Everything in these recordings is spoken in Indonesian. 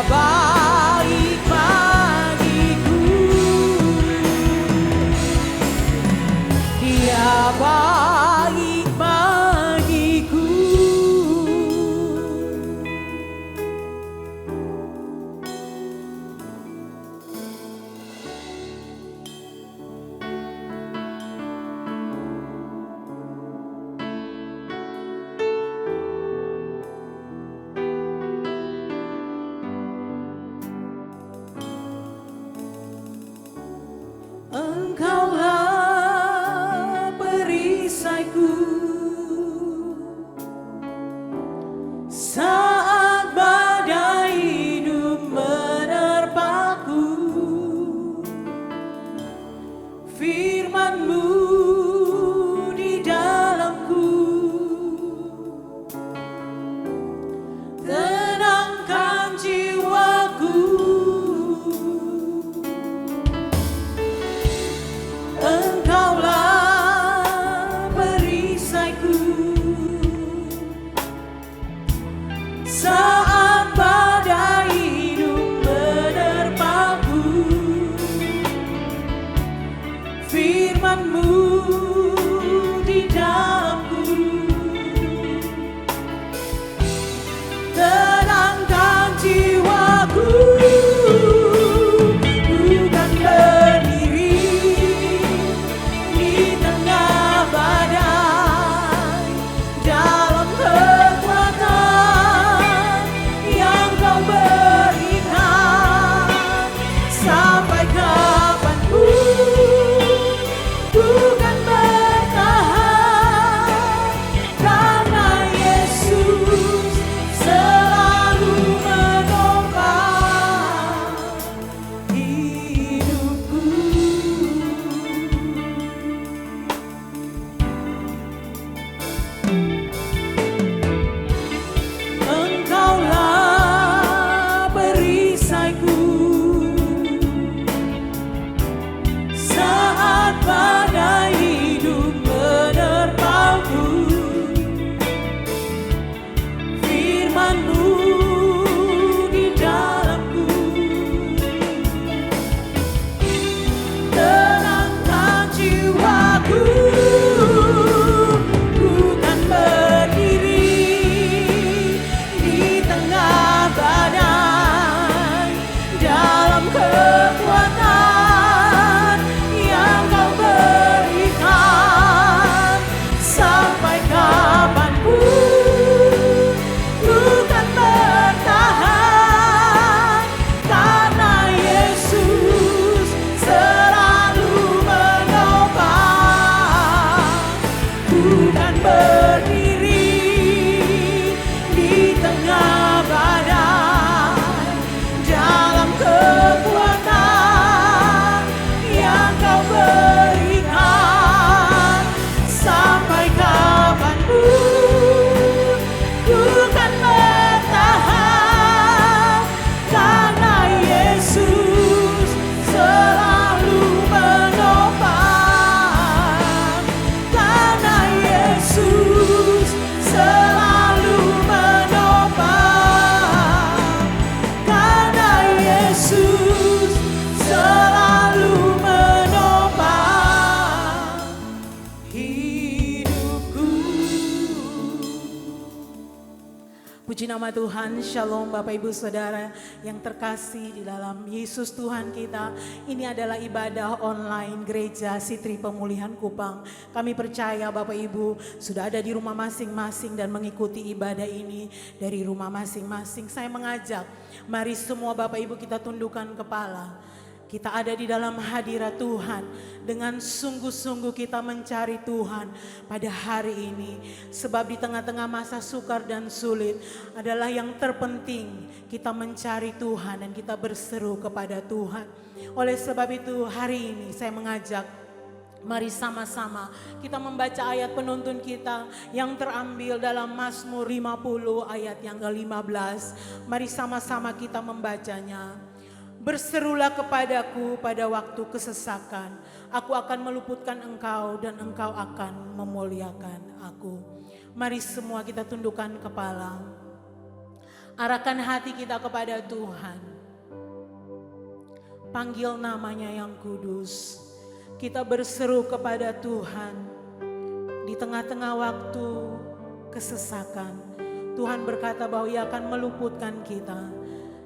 baik bagiku, Dia baik bagiku. Engkaulah perisaiku saat badai hidup menerpaku. Firman-Mu di dalamku tenangkan jiwaku. Engkaulah perisaiku saat badai hidup menerpaku. Firman-Mu di dalamku tenangkan jiwaku. Bukan berdiri di tengah badai, dalam kekuatan yang Kau berikan. Sampai kapanpun bukan bertahan, karena Yesus selalu menopang hidupku. Engkaulah perisaiku saat badai hidup menerpaku. Firman-Mu di dalamku tenangkan jiwaku. Bukan berdiri di tengah badai, dalam kekuatan yang Kau berikan. Sampai kapanpun bukan bertahan, karena Yesus selalu menopang. Bukan berdiri di tengah badai, dalam kekuatan yang Kau berikan. Sampai kapanpun bukan bertahan, karena Yesus selalu menopang. Karena Yesus selalu menopang. Karena Yesus selalu menopang hidupku. Puji nama Tuhan. Shalom Bapak Ibu Saudara yang terkasih di dalam Yesus Tuhan kita. Ini adalah ibadah online Gereja Sitri Pemulihan Kupang. Kami percaya Bapak Ibu sudah ada di rumah masing-masing dan mengikuti ibadah ini dari rumah masing-masing. Saya mengajak, mari semua Bapak Ibu kita tundukkan kepala. Kita ada di dalam hadirat Tuhan. Dengan sungguh-sungguh kita mencari Tuhan pada hari ini. Sebab di tengah-tengah masa sukar dan sulit adalah yang terpenting kita mencari Tuhan dan kita berseru kepada Tuhan. Oleh sebab itu hari ini saya mengajak, mari sama-sama kita membaca ayat penuntun kita yang terambil dalam Mazmur 50 ayat yang ke-15. Mari sama-sama kita membacanya. Berserulah kepadaku pada waktu kesesakan, aku akan meluputkan engkau dan engkau akan memuliakan aku. Mari semua kita tundukkan kepala. Arahkan hati kita kepada Tuhan. Panggil namanya yang kudus. Kita berseru kepada Tuhan. Di tengah-tengah waktu kesesakan, Tuhan berkata bahwa Ia akan meluputkan kita.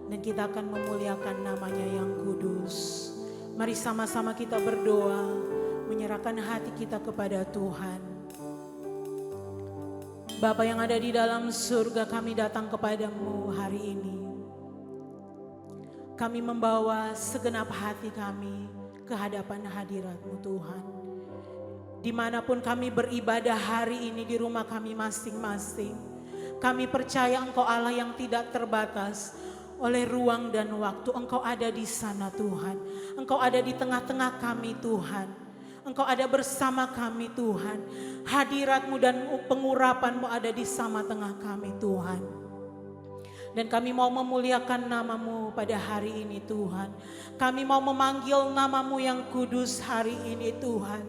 Dan kita akan memuliakan namanya yang kudus. Mari sama-sama kita berdoa, menyerahkan hati kita kepada Tuhan. Bapa yang ada di dalam surga, kami datang kepadamu hari ini. Kami membawa segenap hati kami ke hadapan hadirat-Mu Tuhan. Dimanapun kami beribadah hari ini di rumah kami masing-masing, kami percaya Engkau Allah yang tidak terbatas oleh ruang dan waktu. Engkau ada di sana Tuhan. Engkau ada di tengah-tengah kami Tuhan. Engkau ada bersama kami Tuhan. Hadirat-Mu dan pengurapan-Mu ada di sama tengah kami Tuhan. Dan kami mau memuliakan nama-Mu pada hari ini Tuhan. Kami mau memanggil nama-Mu yang kudus hari ini Tuhan.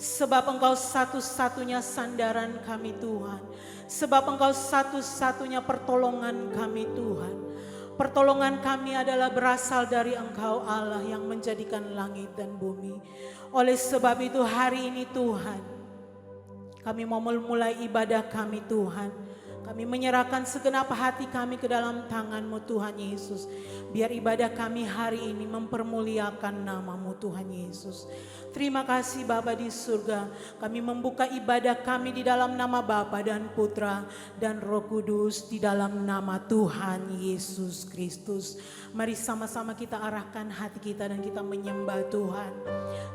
Sebab Engkau satu-satunya sandaran kami Tuhan. Sebab Engkau satu-satunya pertolongan kami Tuhan. Pertolongan kami adalah berasal dari Engkau Allah yang menjadikan langit dan bumi. Oleh sebab itu hari ini Tuhan, kami mau memulai ibadah kami Tuhan. Kami menyerahkan segenap hati kami ke dalam tangan-Mu Tuhan Yesus. Biar ibadah kami hari ini mempermuliakan nama-Mu Tuhan Yesus. Terima kasih Bapa di surga. Kami membuka ibadah kami di dalam nama Bapa dan Putra dan Roh Kudus, di dalam nama Tuhan Yesus Kristus. Mari sama-sama kita arahkan hati kita dan kita menyembah Tuhan.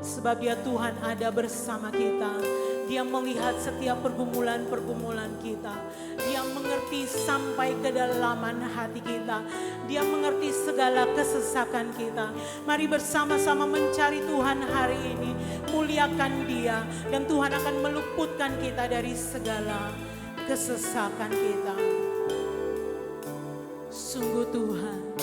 Sebab Dia Tuhan ada bersama kita. Dia melihat setiap pergumulan-pergumulan kita. Dia mengerti sampai kedalaman hati kita. Dia mengerti segala kesesakan kita. Mari bersama-sama mencari Tuhan hari ini. Muliakan Dia. Dan Tuhan akan meluputkan kita dari segala kesesakan kita. Sungguh Tuhan.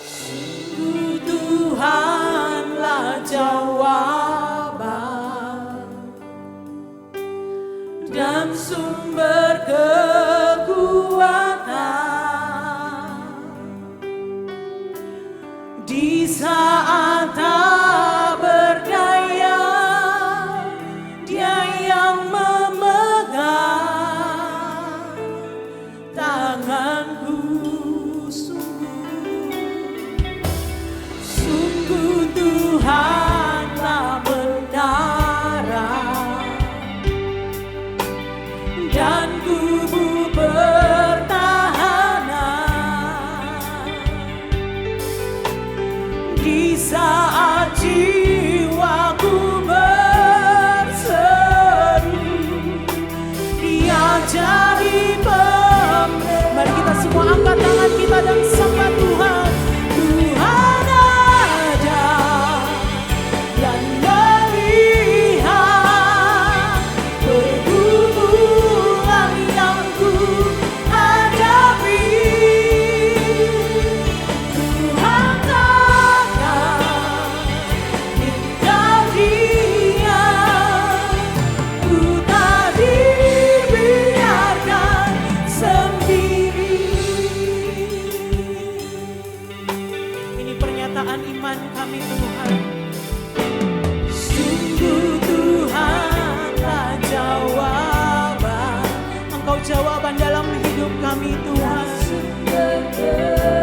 Sungguh Tuhanlah jawaban dan sumber kekuatan di saat tak berdaya. Dia yang memegang tanganku. Sungguh Tuhanlah menara dan kubu pertahanan di saat jiwaku berseru. Dia jadi pemenang. Mari kita semua angkat tangan kita dan sembah Tuhan. Tuhan ada dan melihat pergumulan yang ku hadapi. Tuhan takkan tinggal diam. Ku tak dibiarkan sendiri. Ini pernyataan iman kami Tuhan. Sungguh Tuhanlah jawaban. Engkau jawaban dalam hidup kami Tuhan.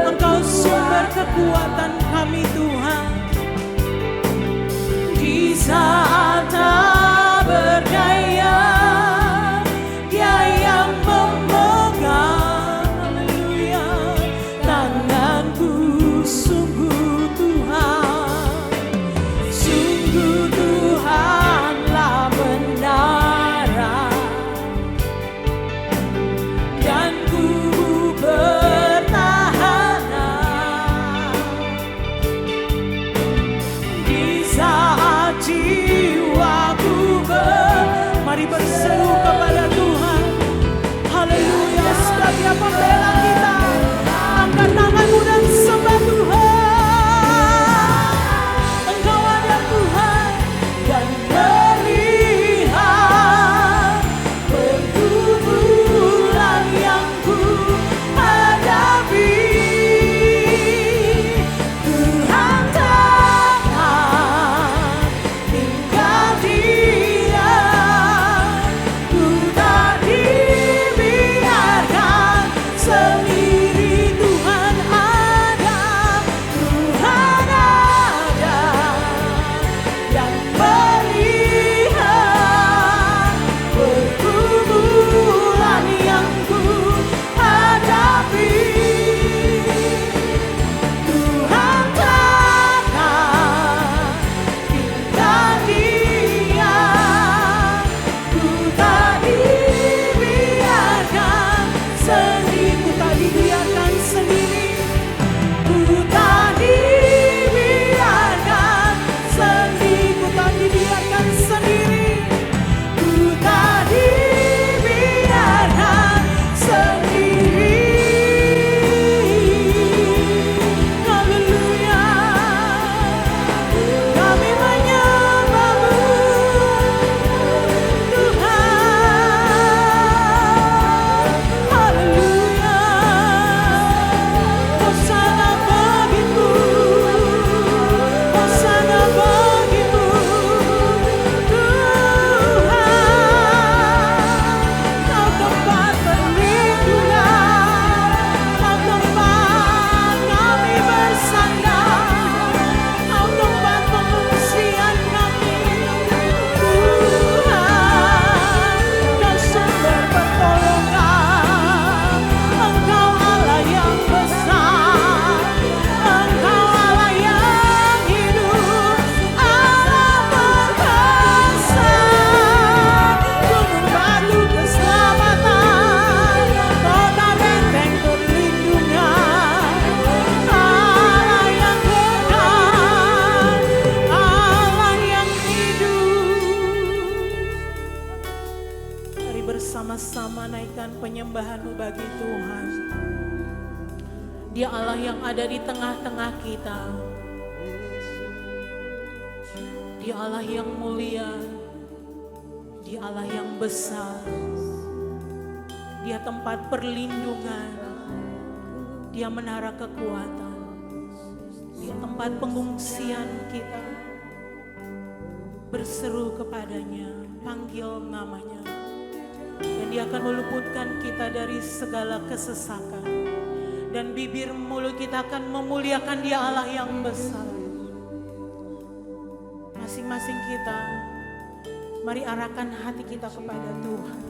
Engkau sumber kekuatan kami Tuhan. Di saat tak berdaya, Dia yang memegang, haleluya, tanganku. Sungguh Tuhan, sungguh Tuhanlah menara dan kubu pertahanan di saat jiwa Dia Allah yang ada di tengah-tengah kita. Dia Allah yang mulia. Dia Allah yang besar. Dia tempat perlindungan. Dia menara kekuatan. Dia tempat pengungsian kita. Berseru kepadanya, panggil namanya. Dan Dia akan meluputkan kita dari segala kesesakan. Dan bibir mulut kita akan memuliakan Dia Allah yang besar. Masing-masing kita, mari arahkan hati kita kepada Tuhan.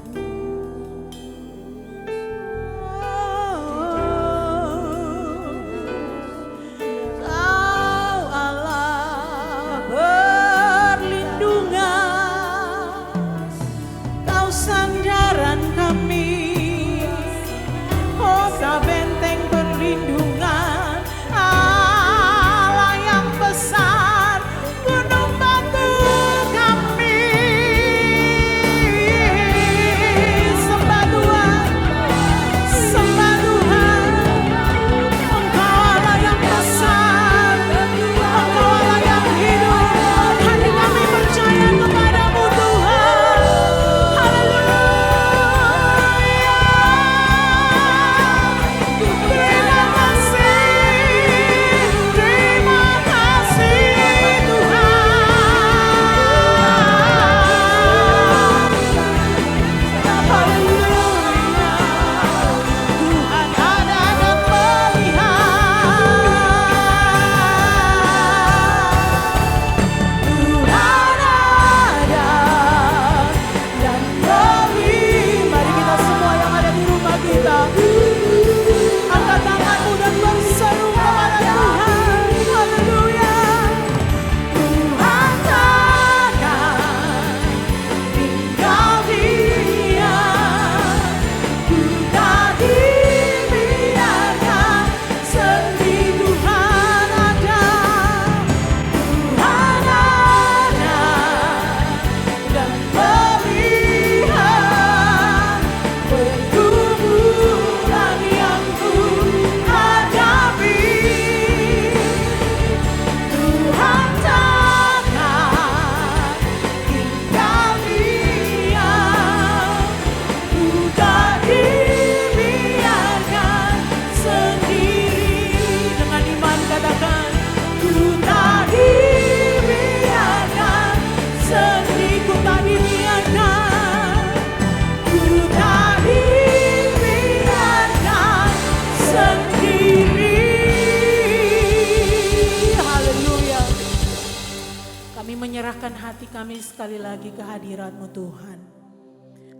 Kami sekali lagi ke hadirat-Mu Tuhan.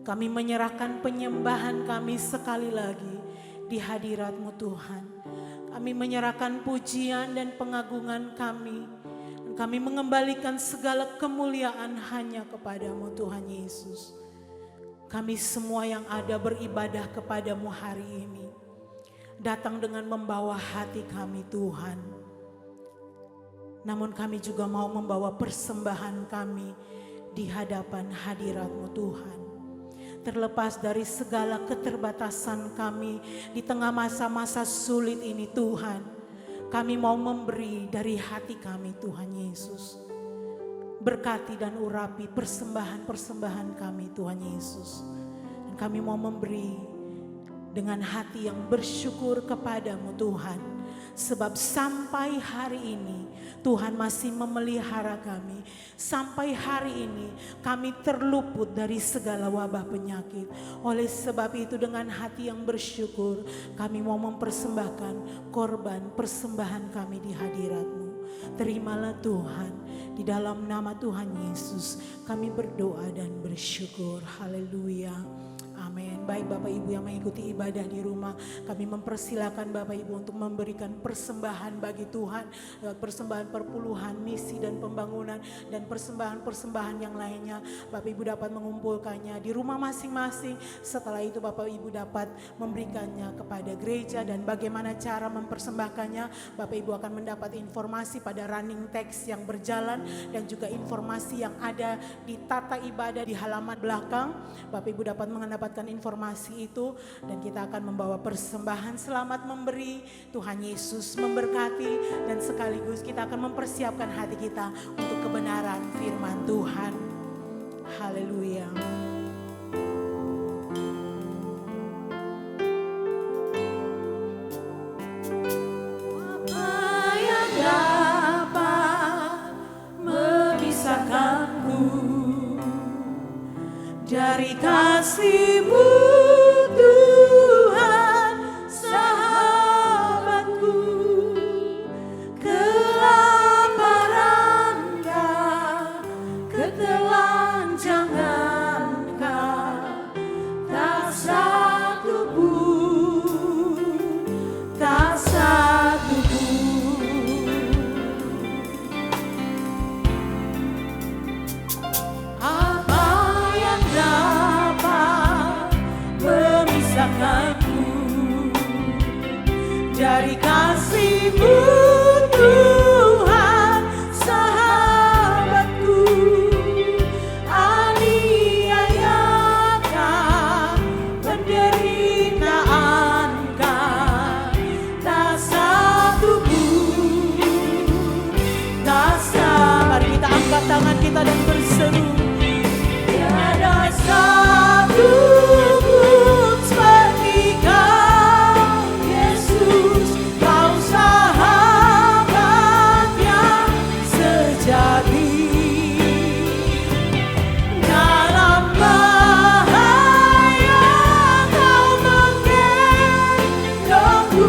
Kami menyerahkan penyembahan kami sekali lagi di hadirat-Mu Tuhan. Kami menyerahkan pujian dan pengagungan kami. Kami mengembalikan segala kemuliaan hanya kepada-Mu Tuhan Yesus. Kami semua yang ada beribadah kepada-Mu hari ini. Datang dengan membawa hati kami Tuhan. Namun kami juga mau membawa persembahan kami di hadapan hadirat-Mu Tuhan. Terlepas dari segala keterbatasan kami di tengah masa-masa sulit ini Tuhan. Kami mau memberi dari hati kami Tuhan Yesus. Berkati dan urapi persembahan-persembahan kami Tuhan Yesus. Dan kami mau memberi dengan hati yang bersyukur kepada-Mu Tuhan. Sebab sampai hari ini Tuhan masih memelihara kami. Sampai hari ini kami terluput dari segala wabah penyakit. Oleh sebab itu dengan hati yang bersyukur kami mau mempersembahkan korban persembahan kami di hadirat-Mu. Terimalah Tuhan, di dalam nama Tuhan Yesus kami berdoa dan bersyukur. Haleluya. Amin. Baik Bapak Ibu yang mengikuti ibadah di rumah, kami mempersilakan Bapak Ibu untuk memberikan persembahan bagi Tuhan, persembahan perpuluhan, misi dan pembangunan, dan persembahan-persembahan yang lainnya. Bapak Ibu dapat mengumpulkannya di rumah masing-masing. Setelah itu Bapak Ibu dapat memberikannya kepada gereja, dan bagaimana cara mempersembahkannya, Bapak Ibu akan mendapat informasi pada running text yang berjalan dan juga informasi yang ada di tata ibadah di halaman belakang. Bapak Ibu dapat mendapatkan mendapatkan informasi itu dan kita akan membawa persembahan selamat memberi. Tuhan Yesus memberkati dan sekaligus kita akan mempersiapkan hati kita untuk kebenaran firman Tuhan. Haleluya. Dari kasih-Mu Tuhan sahabatku, kelaparan ketelanjangan tak satu pun, tak satu pun. Dari kasih-Mu Tuhan sahabatku, aniayakan penderitaan tak satu pun, tak satu. Mari kita angkat tangan kita dan berseru, tiada satu pun seperti Kau Yesus, Kau sahabat yang sejati. Dalam bahaya Kau menggendongku,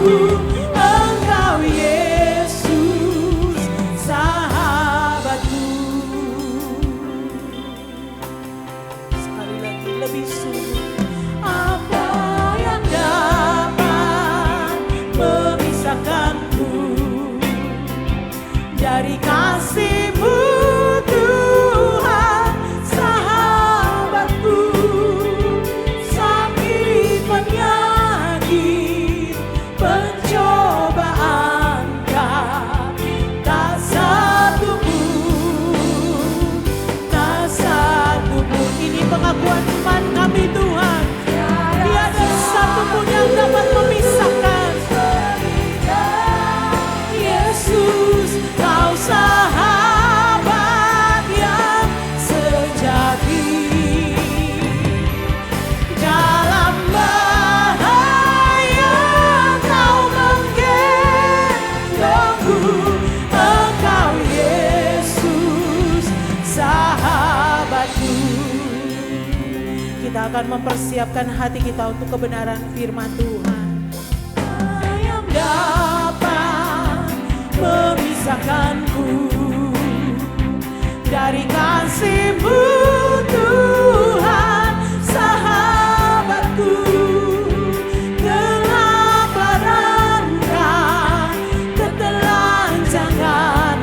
Engkau Yesus sahabatku. Sekali lagi lebih sungguh, apa yang dapat memisahkanku dari kasih-Mu Tuhan sahabatku. Sakit penyakit pencobaan tak satu pun, tak satu pun. Ini pengakuan iman kami Tuhan, tiada satu pun yang dapat memisahkan. Yesus, Kau sahabat yang sejati. Dalam bahaya Kau menggendongku, Engkau Yesus sahabatku. Kita akan mempersiapkan hati kita untuk kebenaran firman Tuhan. Yang dapat memisahkanku dari kasih-Mu Tuhan sahabatku, kelaparan ketelanjangan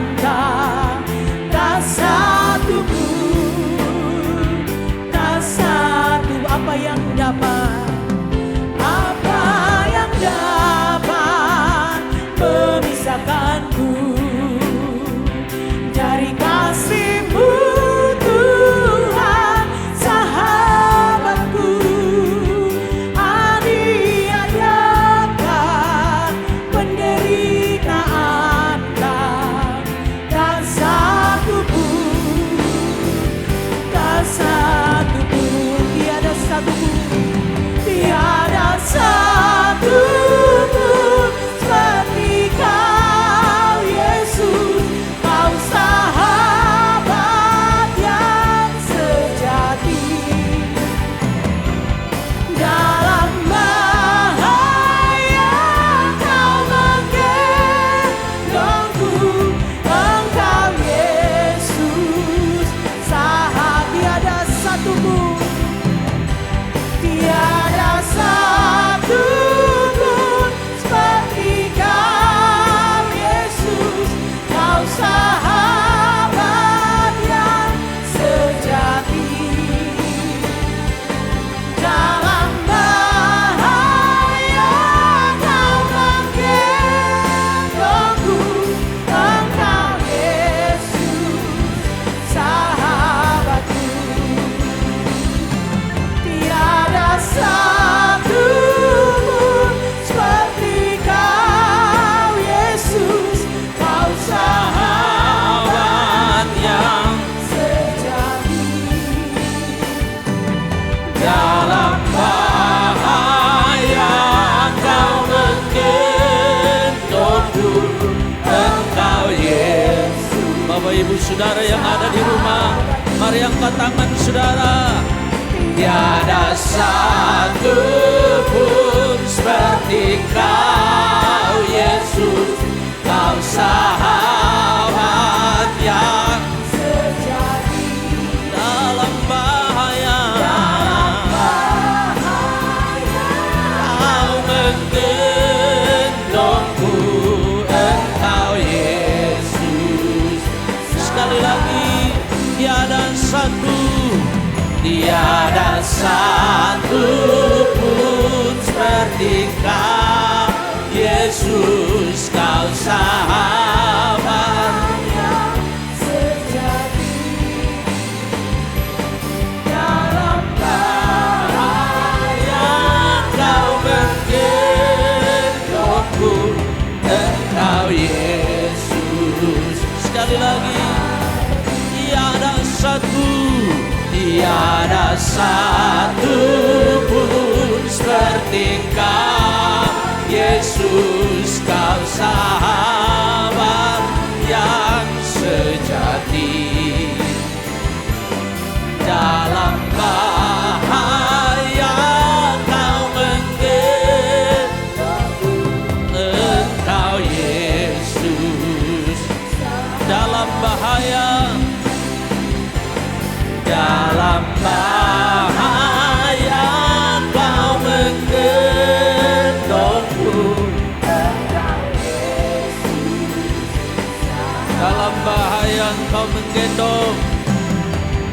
tak satu pun, tak satu. Apa yang dapat memisahkanku dari kasih-Mu Tuhan sahabatku, aniayakan penderitaan tak satu pun, tak satu pun, tiada satu pun, tiada satu pun seperti Kau Yesus. saudara yang ada di rumah, mari angkat tangan saudara. Tiada satu pun seperti Kau Yesus, Kau sahabat yang sejati dalam bahaya. Kau menggendongku, Engkau Yesus. Sekali lagi, tiada satu pun seperti Kau Yesus, Kau sahabat yang sejati dalam bahaya. Kau menggendongku, Engkau Yesus. Sekali lagi, tiada satu pun seperti Kau Yesus, Kau sahabat yang sejati dalam bahaya. Kau menggendongku, Engkau Yesus. Dalam bahaya, dalam bahaya Kau menggendongku, Engkau Yesus. Dalam bahaya Engkau menggendong,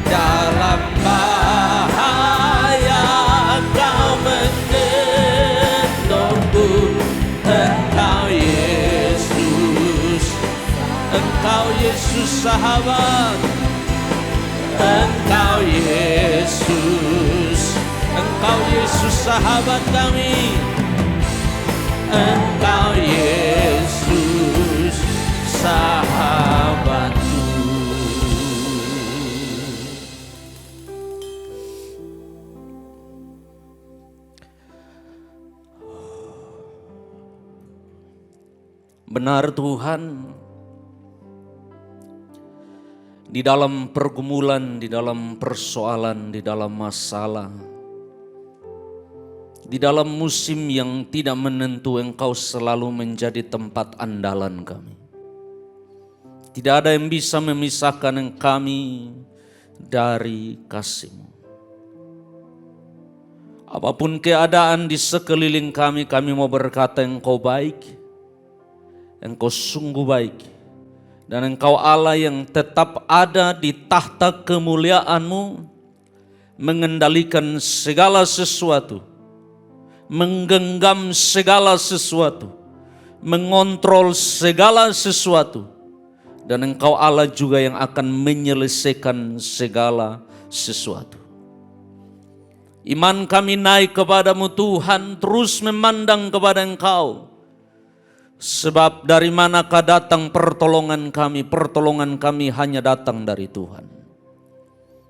dalam bahaya Kau menggendongku, Engkau Yesus. Engkau Yesus sahabat, Engkau Yesus, Engkau Yesus sahabat kami, Engkau Yesus sahabatku. Benar Tuhan, di dalam pergumulan, di dalam persoalan, di dalam masalah, di dalam musim yang tidak menentu, Engkau selalu menjadi tempat andalan kami. Tidak ada yang bisa memisahkan kami dari kasih-Mu. Apapun keadaan di sekeliling kami mau berkata Engkau baik, Engkau sungguh baik. Dan Engkau Allah yang tetap ada di tahta kemuliaan-Mu, mengendalikan segala sesuatu, menggenggam segala sesuatu, mengontrol segala sesuatu. Dan Engkau Allah juga yang akan menyelesaikan segala sesuatu. Iman kami naik kepadamu Tuhan, terus memandang kepada Engkau. Sebab dari manakah datang pertolongan kami? Pertolongan kami hanya datang dari Tuhan.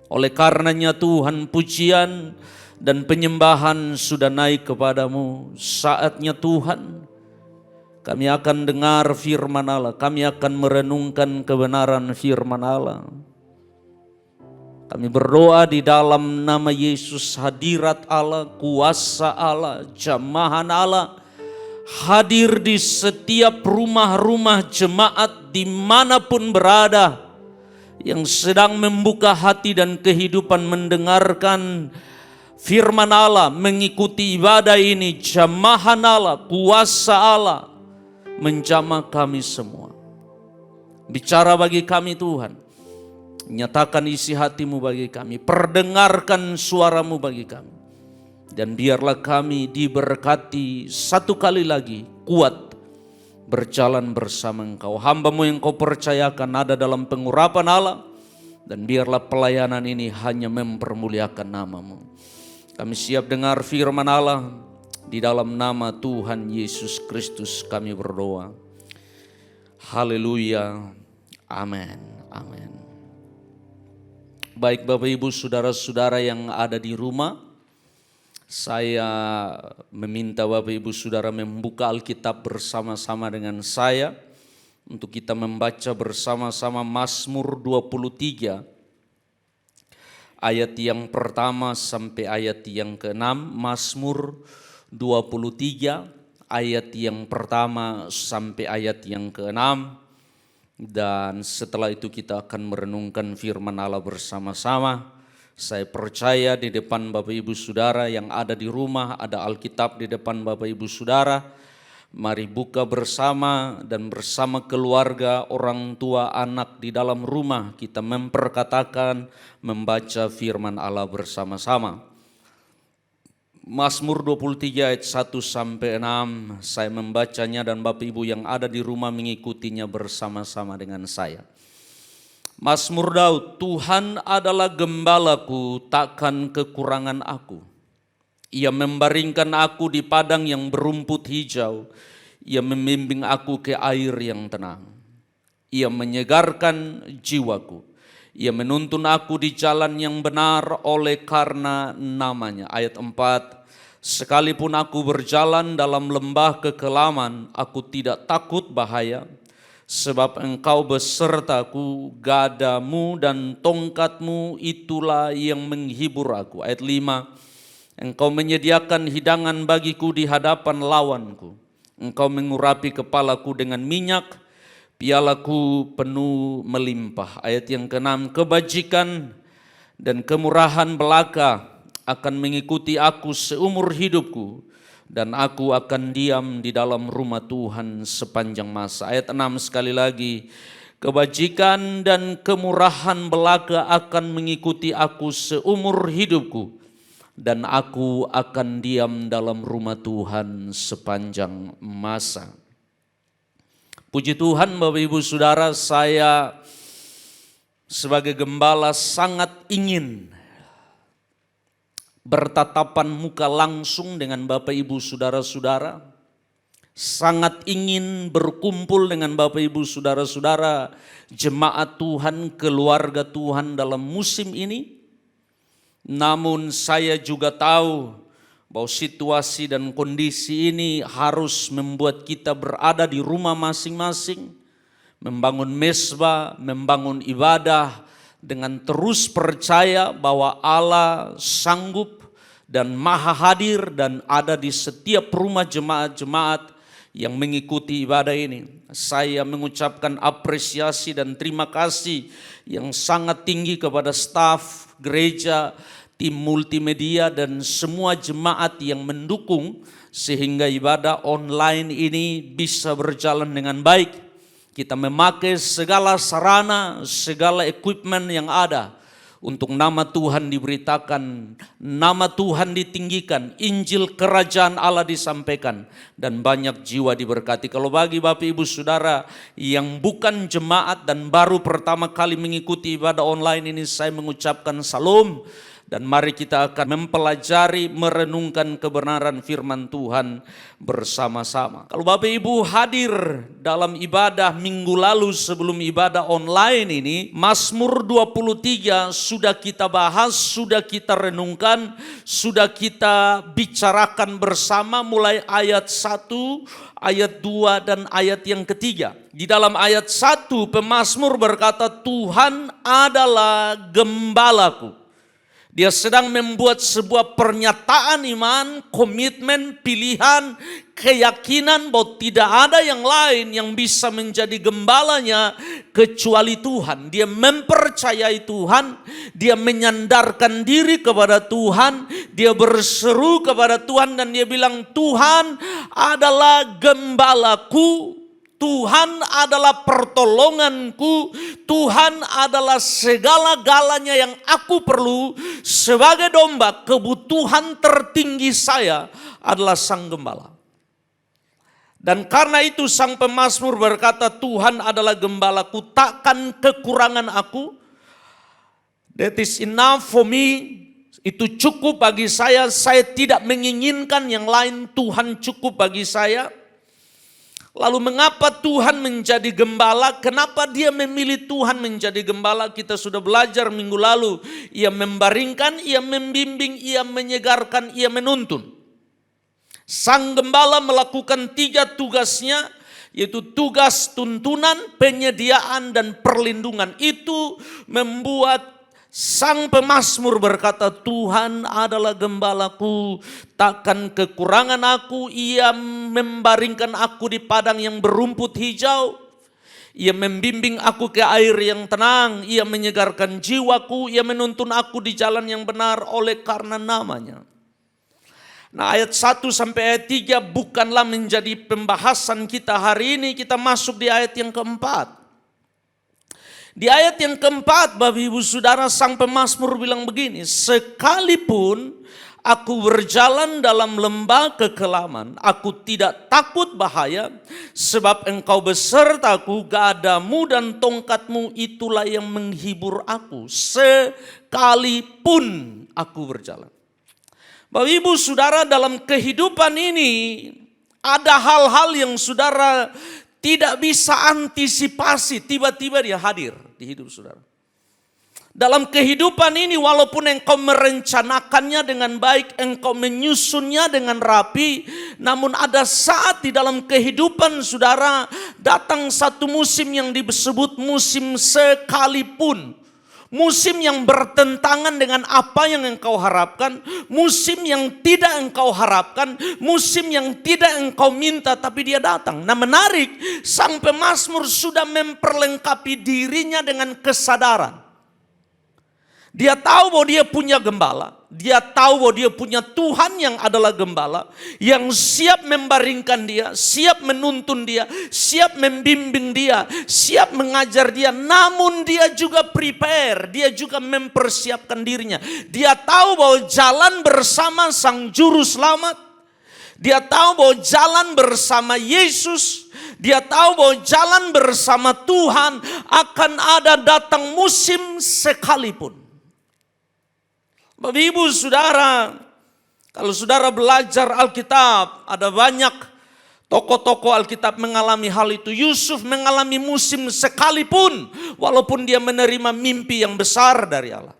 Oleh karenanya Tuhan, pujian dan penyembahan sudah naik kepadamu. Saatnya Tuhan, kami akan dengar firman Allah. Kami akan merenungkan kebenaran firman Allah. Kami berdoa di dalam nama Yesus, hadirat Allah, kuasa Allah, jamahan Allah hadir di setiap rumah-rumah jemaat dimanapun berada, yang sedang membuka hati dan kehidupan mendengarkan firman Allah, mengikuti ibadah ini. Jamahan Allah, kuasa Allah menjamah kami semua. Bicara bagi kami Tuhan, nyatakan isi hati-Mu bagi kami, perdengarkan suara-Mu bagi kami. Dan biarlah kami diberkati satu kali lagi, kuat berjalan bersama Engkau. Hamba-Mu yang Kau percayakan ada dalam pengurapan Allah, dan biarlah pelayanan ini hanya mempermuliakan nama-Mu. Kami siap dengar firman Allah, di dalam nama Tuhan Yesus Kristus kami berdoa. Haleluya, amin, amin. Baik Bapak Ibu saudara-saudara yang ada di rumah, saya meminta Bapak Ibu Saudara membuka Alkitab bersama-sama dengan saya untuk kita membaca bersama-sama Mazmur 23 ayat yang pertama sampai ayat yang ke-6. Mazmur 23 ayat yang pertama sampai ayat yang ke-6. Dan setelah itu kita akan merenungkan firman Allah bersama-sama. Saya percaya di depan Bapak Ibu Saudara yang ada di rumah, ada Alkitab di depan Bapak Ibu Saudara. Mari buka bersama dan bersama keluarga, orang tua, anak di dalam rumah kita memperkatakan, membaca firman Allah bersama-sama. Mazmur 23 ayat 1 sampai 6, saya membacanya dan Bapak Ibu yang ada di rumah mengikutinya bersama-sama dengan saya. Mazmur Daud, Tuhan adalah gembalaku, takkan kekurangan aku. Ia membaringkan aku di padang yang berumput hijau. Ia membimbing aku ke air yang tenang. Ia menyegarkan jiwaku. Ia menuntun aku di jalan yang benar oleh karena namanya. Ayat 4, sekalipun aku berjalan dalam lembah kekelaman, aku tidak takut bahaya. Sebab engkau besertaku, gadamu dan tongkatmu itulah yang menghibur aku. Ayat 5, engkau menyediakan hidangan bagiku di hadapan lawanku. Engkau mengurapi kepalaku dengan minyak, pialaku penuh melimpah. Ayat yang ke-6, kebajikan dan kemurahan belaka akan mengikuti aku seumur hidupku. Dan aku akan diam di dalam rumah Tuhan sepanjang masa. Ayat 6 sekali lagi. Kebajikan dan kemurahan belaka akan mengikuti aku seumur hidupku. Dan aku akan diam dalam rumah Tuhan sepanjang masa. Puji Tuhan Bapak Ibu Saudara, saya sebagai gembala sangat ingin bertatapan muka langsung dengan Bapak Ibu Saudara-saudara, sangat ingin berkumpul dengan Bapak Ibu Saudara-saudara, jemaat Tuhan, keluarga Tuhan dalam musim ini. Namun saya juga tahu bahwa situasi dan kondisi ini harus membuat kita berada di rumah masing-masing, membangun mezbah, membangun ibadah, dengan terus percaya bahwa Allah sanggup dan maha hadir dan ada di setiap rumah jemaat-jemaat yang mengikuti ibadah ini. Saya mengucapkan apresiasi dan terima kasih yang sangat tinggi kepada staf gereja, tim multimedia dan semua jemaat yang mendukung sehingga ibadah online ini bisa berjalan dengan baik. Kita memakai segala sarana, segala equipment yang ada untuk nama Tuhan diberitakan, nama Tuhan ditinggikan, Injil Kerajaan Allah disampaikan, dan banyak jiwa diberkati. Kalau bagi Bapak Ibu Saudara yang bukan jemaat dan baru pertama kali mengikuti ibadah online ini, saya mengucapkan salam. Dan mari kita akan mempelajari, merenungkan kebenaran firman Tuhan bersama-sama. Kalau Bapak Ibu hadir dalam ibadah minggu lalu sebelum ibadah online ini, Mazmur 23 sudah kita bahas, sudah kita renungkan, sudah kita bicarakan bersama mulai ayat 1, ayat 2 dan ayat yang ketiga. Di dalam ayat 1 pemazmur berkata, Tuhan adalah gembalaku. Dia sedang membuat sebuah pernyataan iman, komitmen, pilihan, keyakinan bahwa tidak ada yang lain yang bisa menjadi gembalanya kecuali Tuhan. Dia mempercayai Tuhan, dia menyandarkan diri kepada Tuhan, dia berseru kepada Tuhan dan dia bilang, Tuhan adalah gembalaku. Tuhan adalah pertolonganku, Tuhan adalah segala-galanya yang aku perlu sebagai domba. Kebutuhan tertinggi saya adalah Sang Gembala. Dan karena itu sang pemazmur berkata, Tuhan adalah gembalaku, takkan kekurangan aku. That is enough for me. Itu cukup bagi saya tidak menginginkan yang lain, Tuhan cukup bagi saya. Lalu mengapa Tuhan menjadi gembala? Kenapa dia memilih Tuhan menjadi gembala? Kita sudah belajar minggu lalu. Ia membaringkan, ia membimbing, ia menyegarkan, ia menuntun. Sang gembala melakukan 3 tugasnya. yaitu tugas, tuntunan, penyediaan, dan perlindungan. Itu membuat sang pemazmur berkata, Tuhan adalah gembalaku, takkan kekurangan aku. Ia membaringkan aku di padang yang berumput hijau. Ia membimbing aku ke air yang tenang. Ia menyegarkan jiwaku. Ia menuntun aku di jalan yang benar oleh karena namanya. Nah, ayat 1 sampai ayat 3 bukanlah menjadi pembahasan kita hari ini. Kita masuk di ayat yang keempat. Di ayat yang keempat, Bapak Ibu Saudara, sang pemazmur bilang begini, sekalipun aku berjalan dalam lembah kekelaman, aku tidak takut bahaya, sebab engkau besertaku, gadamu dan tongkatmu itulah yang menghibur aku, sekalipun aku berjalan. Bapak Ibu Saudara, dalam kehidupan ini ada hal-hal yang saudara tidak bisa antisipasi, tiba-tiba dia hadir di hidup saudara. Dalam kehidupan ini walaupun engkau merencanakannya dengan baik, engkau menyusunnya dengan rapi, namun ada saat di dalam kehidupan saudara datang satu musim yang disebut musim sekalipun. Musim yang bertentangan dengan apa yang engkau harapkan, musim yang tidak engkau harapkan, musim yang tidak engkau minta tapi dia datang. Nah, menarik, sang pemazmur sudah memperlengkapi dirinya dengan kesadaran. Dia tahu bahwa dia punya gembala. Dia tahu bahwa dia punya Tuhan yang adalah gembala. Yang siap membaringkan dia, siap menuntun dia, siap membimbing dia, siap mengajar dia. Namun dia juga prepare, dia juga mempersiapkan dirinya. Dia tahu bahwa jalan bersama sang juru selamat. Dia tahu bahwa jalan bersama Yesus. Dia tahu bahwa jalan bersama Tuhan akan ada datang musim sekalipun. Bapak Ibu Saudara, kalau saudara belajar Alkitab, ada banyak tokoh-tokoh Alkitab mengalami hal itu. Yusuf mengalami musim sekalipun, walaupun dia menerima mimpi yang besar dari Allah.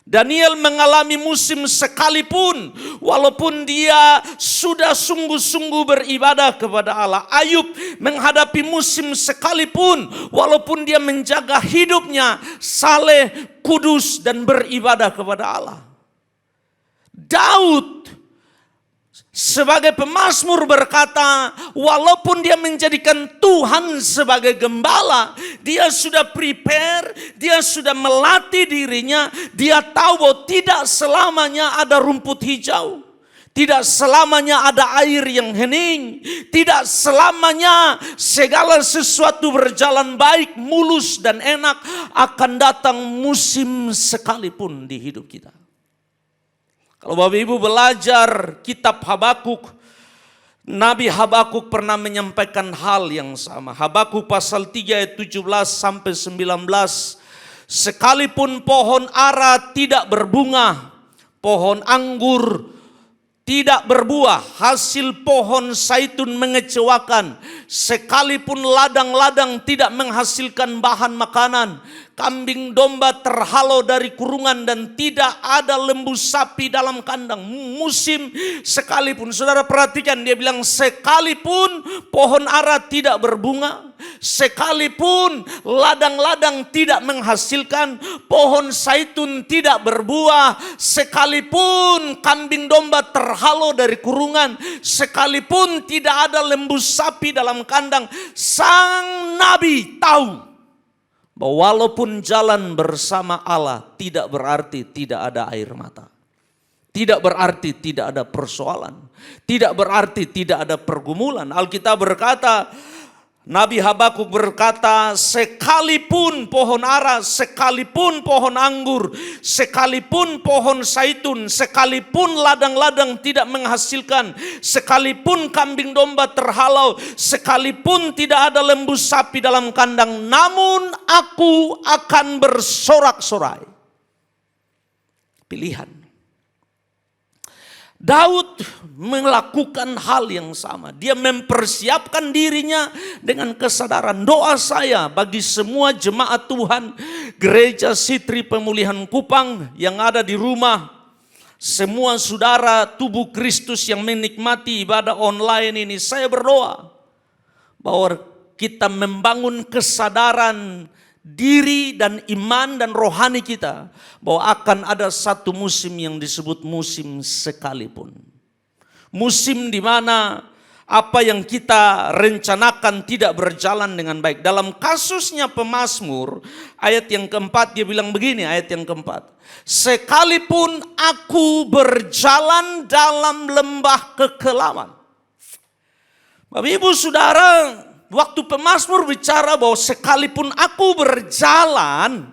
Daniel mengalami musim sekalipun, walaupun dia sudah sungguh-sungguh beribadah kepada Allah. Ayub menghadapi musim sekalipun, walaupun dia menjaga hidupnya saleh, kudus, dan beribadah kepada Allah. Daud sebagai pemazmur berkata, walaupun dia menjadikan Tuhan sebagai gembala, dia sudah prepare, dia sudah melatih dirinya, dia tahu bahwa tidak selamanya ada rumput hijau. Tidak selamanya ada air yang hening. Tidak selamanya segala sesuatu berjalan baik, mulus dan enak. Akan datang musim sekalipun di hidup kita. Kalau Bapak Ibu belajar kitab Habakuk, Nabi Habakuk pernah menyampaikan hal yang sama. Habakuk pasal 3 ayat 17 sampai 19. Sekalipun pohon ara tidak berbunga, pohon anggur tidak berbuah, hasil pohon zaitun mengecewakan, sekalipun ladang-ladang tidak menghasilkan bahan makanan, kambing domba terhalau dari kurungan dan tidak ada lembu sapi dalam kandang. Musim sekalipun, saudara perhatikan, dia bilang sekalipun pohon ara tidak berbunga, sekalipun ladang-ladang tidak menghasilkan, pohon zaitun tidak berbuah, sekalipun kambing domba terhalau dari kurungan, sekalipun tidak ada lembu sapi dalam kandang, sang nabi tahu bahwa walaupun jalan bersama Allah tidak berarti tidak ada air mata. Tidak berarti tidak ada persoalan. Tidak berarti tidak ada pergumulan. Alkitab berkata, Nabi Habakuk berkata, sekalipun pohon ara, sekalipun pohon anggur, sekalipun pohon zaitun, sekalipun ladang-ladang tidak menghasilkan, sekalipun kambing domba terhalau, sekalipun tidak ada lembu sapi dalam kandang, namun aku akan bersorak-sorai. Pilihan. Daud melakukan hal yang sama. Dia mempersiapkan dirinya dengan kesadaran. Doa saya bagi semua jemaat Tuhan, Gereja Sitri Pemulihan Kupang yang ada di rumah, semua saudara tubuh Kristus yang menikmati ibadah online ini, saya berdoa bahwa kita membangun kesadaran diri dan iman dan rohani kita bahwa akan ada satu musim yang disebut musim sekalipun. Musim di mana apa yang kita rencanakan tidak berjalan dengan baik. Dalam kasusnya pemazmur, ayat yang keempat dia bilang begini, ayat yang keempat. Sekalipun aku berjalan dalam lembah kekelaman. Bapak Ibu Saudara, waktu pemazmur bicara bahwa sekalipun aku berjalan,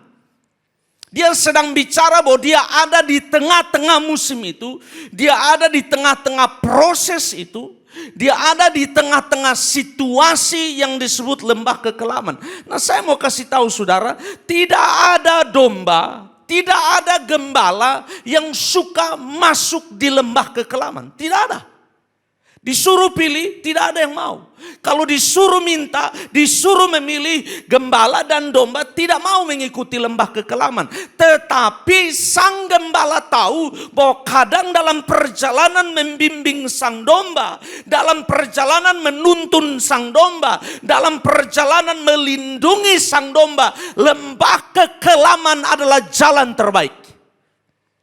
dia sedang bicara bahwa dia ada di tengah-tengah musim itu, dia ada di tengah-tengah proses itu, dia ada di tengah-tengah situasi yang disebut lembah kekelaman. Nah, saya mau kasih tahu saudara, tidak ada domba, tidak ada gembala yang suka masuk di lembah kekelaman. Tidak ada. Disuruh pilih, tidak ada yang mau. Kalau disuruh minta, disuruh memilih, gembala dan domba tidak mau mengikuti lembah kekelaman. Tetapi sang gembala tahu bahwa kadang dalam perjalanan membimbing sang domba, dalam perjalanan menuntun sang domba, dalam perjalanan melindungi sang domba, lembah kekelaman adalah jalan terbaik.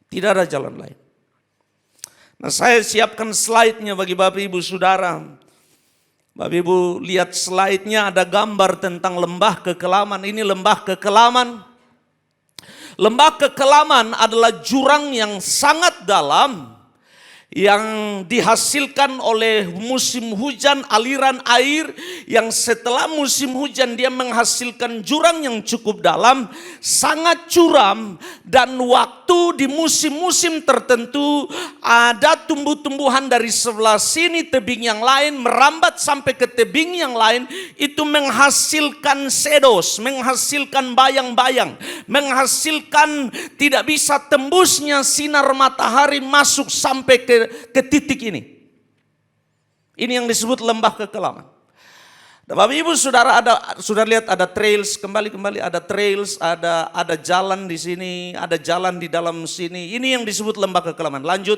Tidak ada jalan lain. Nah, saya siapkan slide-nya bagi Bapak Ibu Saudara. Bapak Ibu lihat slide-nya, ada gambar tentang lembah kekelaman. Ini lembah kekelaman. Lembah kekelaman adalah jurang yang sangat dalam yang dihasilkan oleh musim hujan, aliran air yang setelah musim hujan dia menghasilkan jurang yang cukup dalam, sangat curam, dan waktu di musim-musim tertentu ada tumbuh-tumbuhan dari sebelah sini tebing yang lain merambat sampai ke tebing yang lain, itu menghasilkan shadows, menghasilkan bayang-bayang, menghasilkan tidak bisa tembusnya sinar matahari masuk sampai ke titik ini. Ini yang disebut lembah kekelaman. Bapak Ibu Saudara, sudah lihat ada trails, kembali ada trails, ada jalan di sini, ada jalan di dalam sini. Ini yang disebut lembah kekelaman. Lanjut,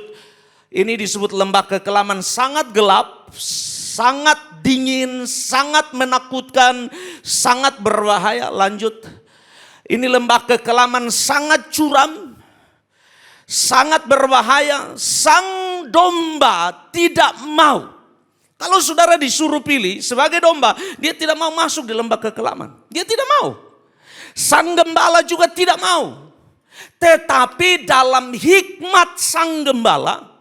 ini disebut lembah kekelaman, sangat gelap, sangat dingin, sangat menakutkan, sangat berbahaya. Lanjut, ini lembah kekelaman sangat curam, sangat berbahaya. Sang domba tidak mau. Kalau saudara disuruh pilih sebagai domba, dia tidak mau masuk di lembah kekelaman. Dia tidak mau. Sang gembala juga tidak mau. Tetapi dalam hikmat sang gembala,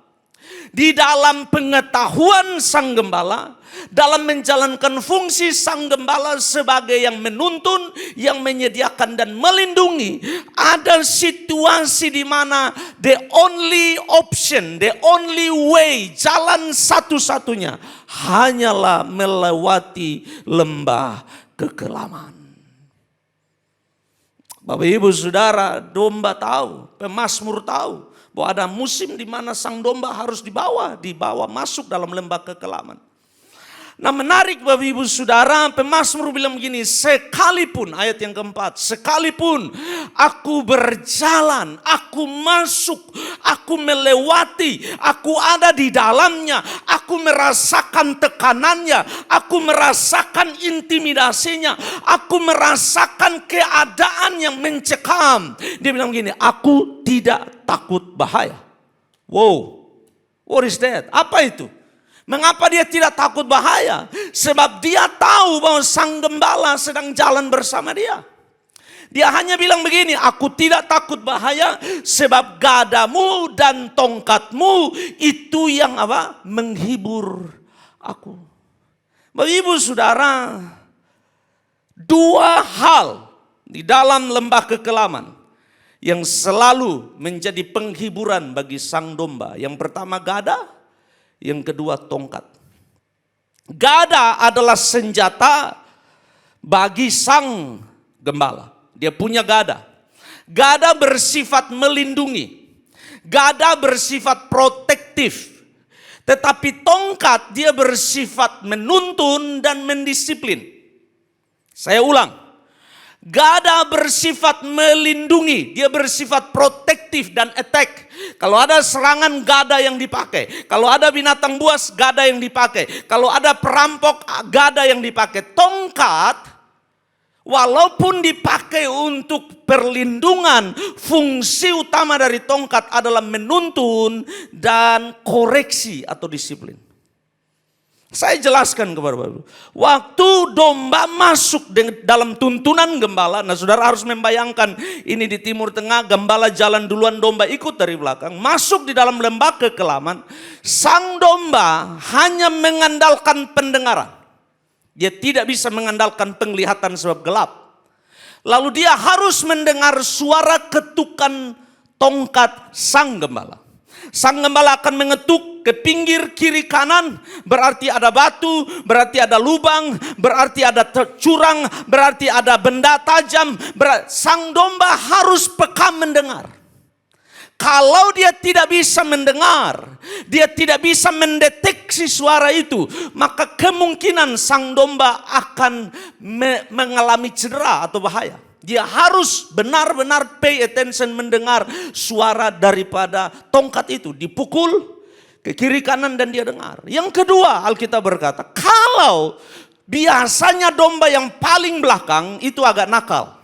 di dalam pengetahuan sang gembala, dalam menjalankan fungsi sang gembala sebagai yang menuntun, yang menyediakan dan melindungi, ada situasi di mana the only option, the only way, jalan satu-satunya hanyalah melewati lembah kekelaman. Bapak Ibu Saudara, domba tahu, pemazmur tahu bahwa ada musim di mana sang domba harus dibawa masuk dalam lembah kekelaman. Nah, menarik Bapak Ibu Saudara, pemazmur bilang begini, sekalipun, ayat yang keempat, sekalipun aku berjalan, aku masuk, aku melewati, aku ada di dalamnya, aku merasakan tekanannya, aku merasakan intimidasinya, aku merasakan keadaan yang mencekam. Dia bilang begini, aku tidak takut bahaya. Wow, what is that? Apa itu? Mengapa dia tidak takut bahaya? Sebab dia tahu bahwa sang gembala sedang jalan bersama dia. Dia hanya bilang begini, aku tidak takut bahaya sebab gadamu dan tongkatmu itu yang apa? Menghibur aku. Bapak Ibu Saudara, dua hal di dalam lembah kekelaman yang selalu menjadi penghiburan bagi sang domba. Yang pertama gada. Yang kedua tongkat. Gada adalah senjata bagi sang gembala. Dia punya gada. Gada bersifat melindungi. Gada bersifat protektif. Tetapi tongkat dia bersifat menuntun dan mendisiplin. Saya ulang. Gada bersifat melindungi, dia bersifat protektif dan attack. Kalau ada serangan, gada yang dipakai. Kalau ada binatang buas, gada yang dipakai. Kalau ada perampok, gada yang dipakai. Tongkat, walaupun dipakai untuk perlindungan, fungsi utama dari tongkat adalah menuntun dan koreksi atau disiplin. Saya jelaskan kepada Bapak. Waktu domba masuk dalam tuntunan gembala, nah saudara harus membayangkan ini di Timur Tengah, gembala jalan duluan, domba ikut dari belakang. Masuk di dalam lembah kekelaman, sang domba hanya mengandalkan pendengaran. Dia tidak bisa mengandalkan penglihatan sebab gelap. Lalu dia harus mendengar suara ketukan tongkat sang gembala. Sang gembala akan mengetuk ke pinggir kiri kanan, berarti ada batu, berarti ada lubang, berarti ada curang, berarti ada benda tajam. Sang domba harus peka mendengar. Kalau dia tidak bisa mendengar, dia tidak bisa mendeteksi suara itu, maka kemungkinan sang domba akan mengalami cedera atau bahaya. Dia harus benar-benar pay attention mendengar suara daripada tongkat itu. Dipukul ke kiri kanan dan dia dengar. Yang kedua, Alkitab berkata, kalau biasanya domba yang paling belakang itu agak nakal.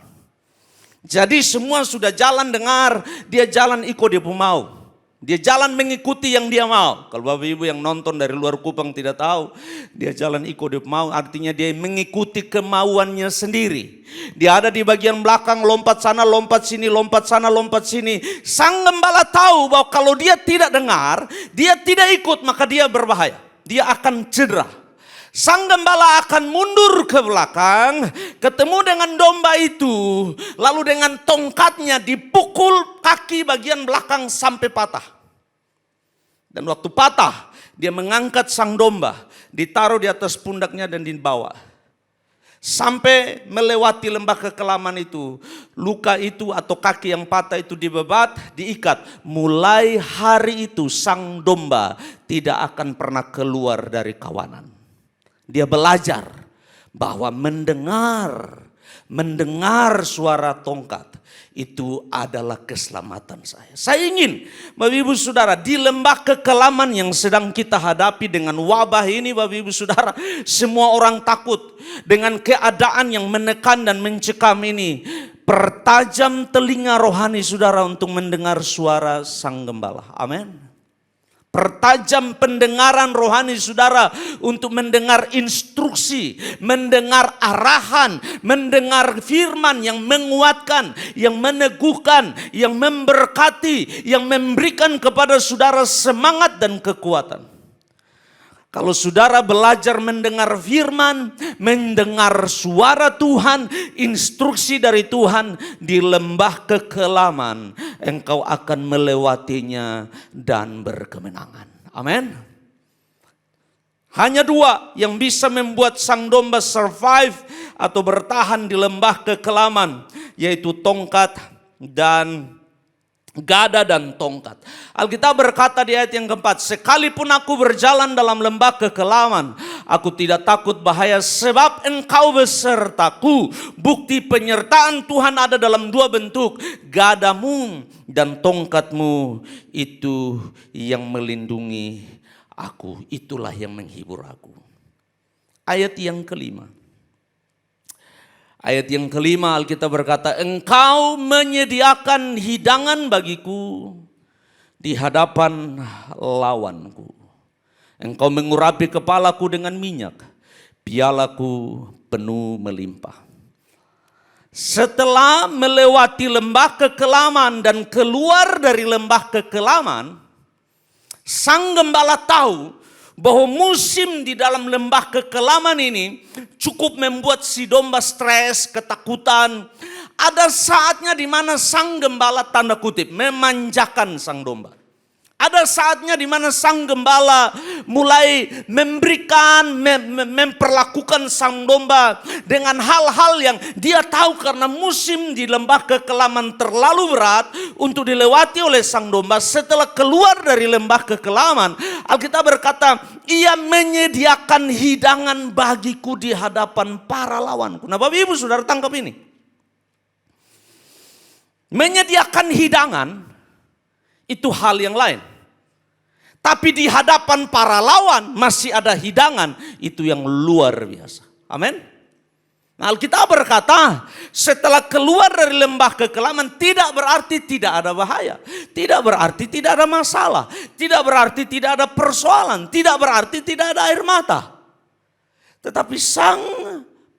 Jadi semua sudah jalan dengar, dia jalan ikut dia pun mau. Dia jalan mengikuti yang dia mau. Kalau Bapak Ibu yang nonton dari luar Kupang tidak tahu, dia jalan ikut dia mau, artinya dia mengikuti kemauannya sendiri. Dia ada di bagian belakang, lompat sana, lompat sini, lompat sana, lompat sini. Sang gembala tahu bahwa kalau dia tidak dengar, dia tidak ikut, maka dia berbahaya. Dia akan cedera. Sang gembala akan mundur ke belakang, ketemu dengan domba itu, lalu dengan tongkatnya dipukul kaki bagian belakang sampai patah. Dan waktu patah, dia mengangkat sang domba, ditaruh di atas pundaknya dan dibawa. Sampai melewati lembah kekelaman itu, luka itu atau kaki yang patah itu dibebat, diikat. Mulai hari itu sang domba tidak akan pernah keluar dari kawanan. Dia belajar bahwa mendengar suara tongkat itu adalah keselamatan saya. Saya ingin Bapak Ibu Saudara, di lembah kekelaman yang sedang kita hadapi dengan wabah ini, Bapak Ibu Saudara, semua orang takut dengan keadaan yang menekan dan mencekam ini. Pertajam telinga rohani saudara untuk mendengar suara sang gembala. Amin. Pertajam pendengaran rohani saudara untuk mendengar instruksi, mendengar arahan, mendengar firman yang menguatkan, yang meneguhkan, yang memberkati, yang memberikan kepada saudara semangat dan kekuatan. Kalau saudara belajar mendengar firman, mendengar suara Tuhan, instruksi dari Tuhan di lembah kekelaman, engkau akan melewatinya dan berkemenangan. Amin. Hanya dua yang bisa membuat sang domba survive atau bertahan di lembah kekelaman, yaitu tongkat dan gada dan tongkat. Alkitab berkata di ayat yang keempat, sekalipun aku berjalan dalam lembah kekelaman, aku tidak takut bahaya sebab engkau besertaku. Bukti penyertaan Tuhan ada dalam dua bentuk, gadamu dan tongkatmu itu yang melindungi aku. Itulah yang menghibur aku. Ayat yang kelima. Ayat yang kelima Alkitab berkata, engkau menyediakan hidangan bagiku di hadapan lawanku. Engkau mengurapi kepalaku dengan minyak, pialaku penuh melimpah. Setelah melewati lembah kekelaman dan keluar dari lembah kekelaman, sang gembala tahu bahwa musim di dalam lembah kekelaman ini cukup membuat si domba stres, ketakutan. Ada saatnya di mana sang gembala tanda kutip memanjakan sang domba. Ada saatnya di mana sang gembala mulai memberikan, memperlakukan sang domba dengan hal-hal yang dia tahu karena musim di lembah kekelaman terlalu berat untuk dilewati oleh sang domba. Setelah keluar dari lembah kekelaman, Alkitab berkata, ia menyediakan hidangan bagiku di hadapan para lawanku. Nah Bapak Ibu Saudara tangkap ini. Menyediakan hidangan itu hal yang lain. Tapi di hadapan para lawan masih ada hidangan, itu yang luar biasa. Amin. Nah, Alkitab berkata, setelah keluar dari lembah kekelaman tidak berarti tidak ada bahaya. Tidak berarti tidak ada masalah. Tidak berarti tidak ada persoalan. Tidak berarti tidak ada air mata. Tetapi sang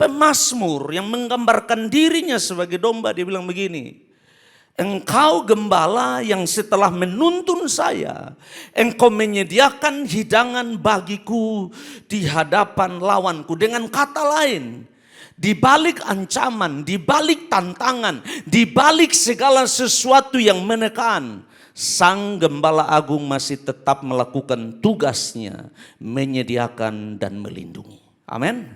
pemazmur yang menggambarkan dirinya sebagai domba, dia bilang begini, engkau gembala yang setelah menuntun saya, engkau menyediakan hidangan bagiku di hadapan lawanku. Dengan kata lain, di balik ancaman, di balik tantangan, di balik segala sesuatu yang menekan, Sang Gembala Agung masih tetap melakukan tugasnya, menyediakan dan melindungi. Amin.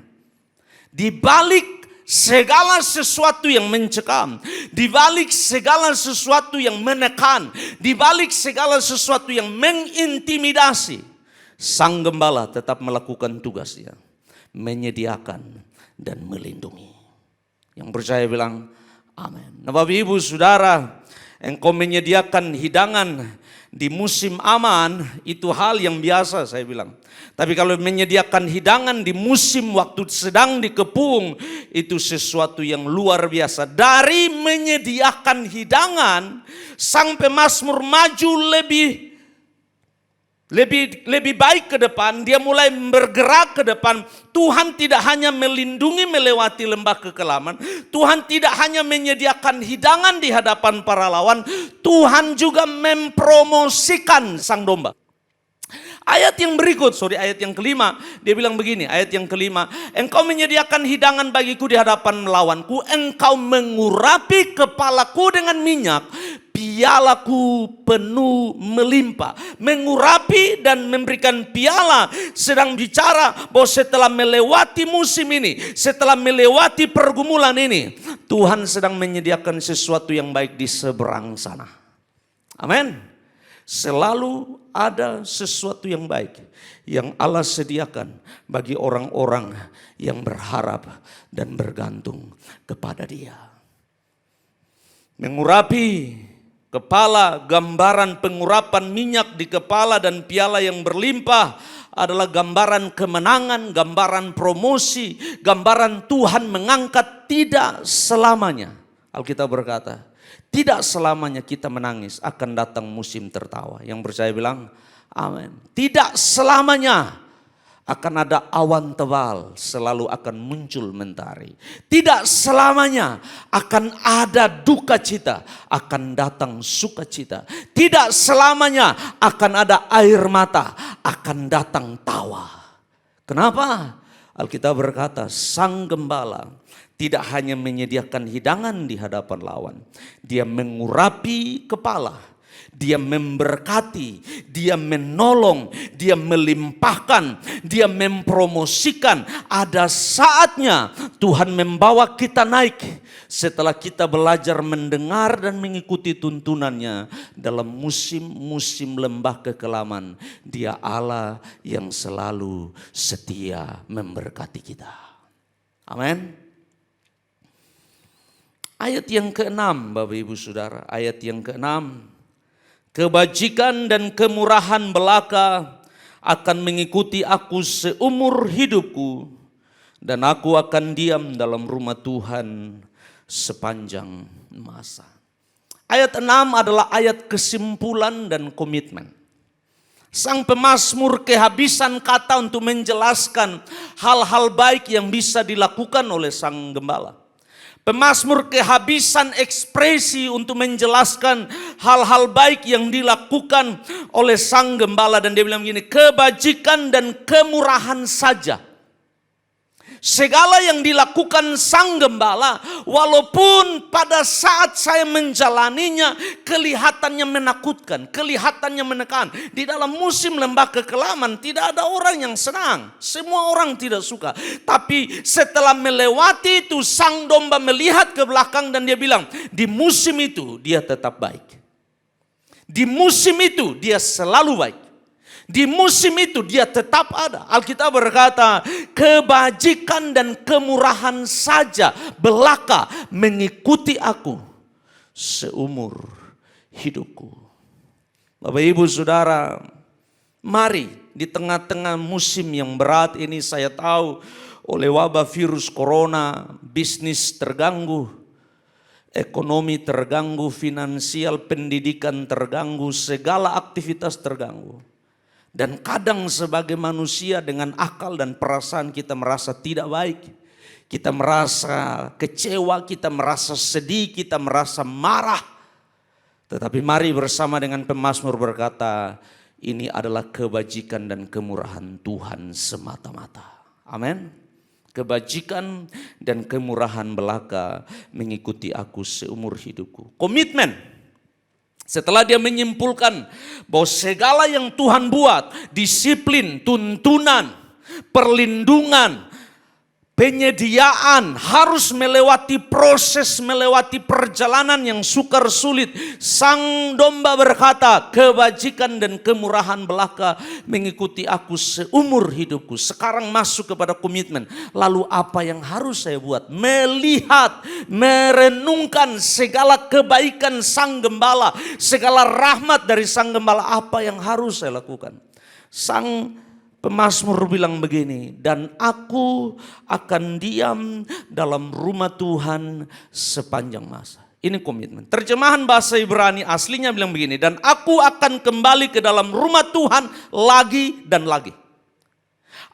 Di balik segala sesuatu yang mencekam, di balik segala sesuatu yang menekan, di balik segala sesuatu yang mengintimidasi, Sang Gembala tetap melakukan tugasnya, menyediakan dan melindungi. Yang percaya bilang amin. Nah, Bapak Ibu Saudara, engkau menyediakan hidangan di musim aman itu hal yang biasa, saya bilang. Tapi kalau menyediakan hidangan di musim waktu sedang dikepung, itu sesuatu yang luar biasa. Dari menyediakan hidangan, sang pemazmur maju lebih baik ke depan. Dia mulai bergerak ke depan. Tuhan tidak hanya melindungi melewati lembah kekelaman, Tuhan tidak hanya menyediakan hidangan di hadapan para lawan, Tuhan juga mempromosikan sang domba. Ayat yang berikut, ayat yang kelima, dia bilang begini, ayat yang kelima, engkau menyediakan hidangan bagiku di hadapan lawanku, engkau mengurapi kepalaku dengan minyak, pialaku penuh melimpah. Mengurapi dan memberikan piala sedang bicara bahwa setelah melewati musim ini, setelah melewati pergumulan ini, Tuhan sedang menyediakan sesuatu yang baik di seberang sana. Amin. Selalu ada sesuatu yang baik yang Allah sediakan bagi orang-orang yang berharap dan bergantung kepada Dia. Mengurapi kepala, gambaran pengurapan minyak di kepala dan piala yang berlimpah adalah gambaran kemenangan, gambaran promosi, gambaran Tuhan mengangkat. Tidak selamanya, Alkitab berkata, tidak selamanya kita menangis, akan datang musim tertawa. Yang percaya bilang amin. Tidak selamanya akan ada awan tebal, selalu akan muncul mentari. Tidak selamanya akan ada duka cita, akan datang sukacita. Tidak selamanya akan ada air mata, akan datang tawa. Kenapa? Alkitab berkata, Sang Gembala tidak hanya menyediakan hidangan di hadapan lawan, Dia mengurapi kepala, Dia memberkati, Dia menolong, Dia melimpahkan, Dia mempromosikan. Ada saatnya Tuhan membawa kita naik setelah kita belajar mendengar dan mengikuti tuntunannya dalam musim-musim lembah kekelaman. Dia Allah yang selalu setia memberkati kita. Amin. Ayat yang ke-6, Bapak Ibu Saudara, ayat yang ke-6. Kebajikan dan kemurahan belaka akan mengikuti aku seumur hidupku, dan aku akan diam dalam rumah Tuhan sepanjang masa. Ayat 6 adalah ayat kesimpulan dan komitmen. Sang pemazmur kehabisan kata untuk menjelaskan hal-hal baik yang bisa dilakukan oleh sang gembala. Pemazmur kehabisan ekspresi untuk menjelaskan hal-hal baik yang dilakukan oleh sang gembala. Dan dia bilang begini, kebajikan dan kemurahan saja. Segala yang dilakukan sang gembala, walaupun pada saat saya menjalaninya kelihatannya menakutkan, kelihatannya menekan. Di dalam musim lembah kekelaman tidak ada orang yang senang, semua orang tidak suka. Tapi setelah melewati itu, sang domba melihat ke belakang dan dia bilang, di musim itu dia tetap baik. Di musim itu dia selalu baik. Di musim itu dia tetap ada. Alkitab berkata, kebajikan dan kemurahan saja belaka mengikuti aku seumur hidupku. Bapak Ibu Saudara, mari di tengah-tengah musim yang berat ini, saya tahu oleh wabah virus corona, bisnis terganggu, ekonomi terganggu, finansial, pendidikan terganggu, segala aktivitas terganggu. Dan kadang sebagai manusia dengan akal dan perasaan kita merasa tidak baik. Kita merasa kecewa, kita merasa sedih, kita merasa marah. Tetapi mari bersama dengan pemazmur berkata, ini adalah kebajikan dan kemurahan Tuhan semata-mata. Amin. Kebajikan dan kemurahan belaka mengikuti aku seumur hidupku. Komitmen. Setelah dia menyimpulkan bahwa segala yang Tuhan buat, disiplin, tuntunan, perlindungan, penyediaan harus melewati proses, melewati perjalanan yang sukar sulit. Sang domba berkata, kebajikan dan kemurahan belaka mengikuti aku seumur hidupku. Sekarang masuk kepada komitmen. Lalu apa yang harus saya buat? Melihat, merenungkan segala kebaikan Sang Gembala, segala rahmat dari Sang Gembala. Apa yang harus saya lakukan? Sang pemazmur bilang begini, dan aku akan diam dalam rumah Tuhan sepanjang masa. Ini komitmen. Terjemahan bahasa Ibrani aslinya bilang begini, dan aku akan kembali ke dalam rumah Tuhan lagi dan lagi.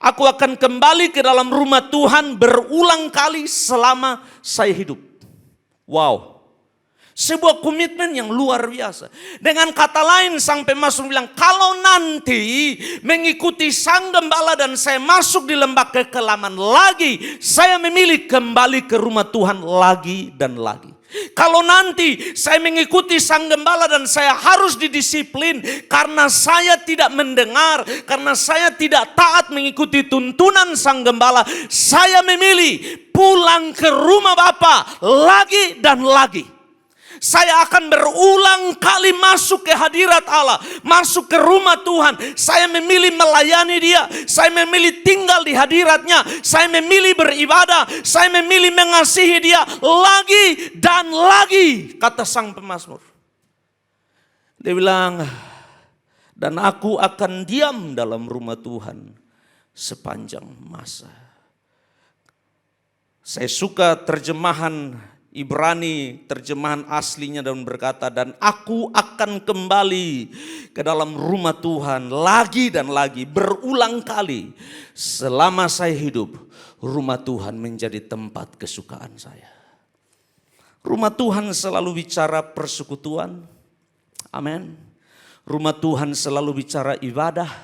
Aku akan kembali ke dalam rumah Tuhan berulang kali selama saya hidup. Wow. Sebuah komitmen yang luar biasa. Dengan kata lain sang pemazmur bilang, kalau nanti mengikuti Sang Gembala dan saya masuk di lembah kekelaman lagi, saya memilih kembali ke rumah Tuhan lagi dan lagi. Kalau nanti saya mengikuti Sang Gembala dan saya harus didisiplin karena saya tidak mendengar, karena saya tidak taat mengikuti tuntunan Sang Gembala, saya memilih pulang ke rumah Bapa lagi dan lagi. Saya akan berulang kali masuk ke hadirat Allah, masuk ke rumah Tuhan. Saya memilih melayani Dia, saya memilih tinggal di hadiratnya, saya memilih beribadah, saya memilih mengasihi Dia lagi dan lagi, kata sang pemazmur. Dia bilang, dan aku akan diam dalam rumah Tuhan sepanjang masa. Saya suka terjemahan Ibrani, terjemahan aslinya, dan berkata, dan aku akan kembali ke dalam rumah Tuhan lagi dan lagi, berulang kali. Selama saya hidup, rumah Tuhan menjadi tempat kesukaan saya. Rumah Tuhan selalu bicara persekutuan. Amin. Rumah Tuhan selalu bicara ibadah.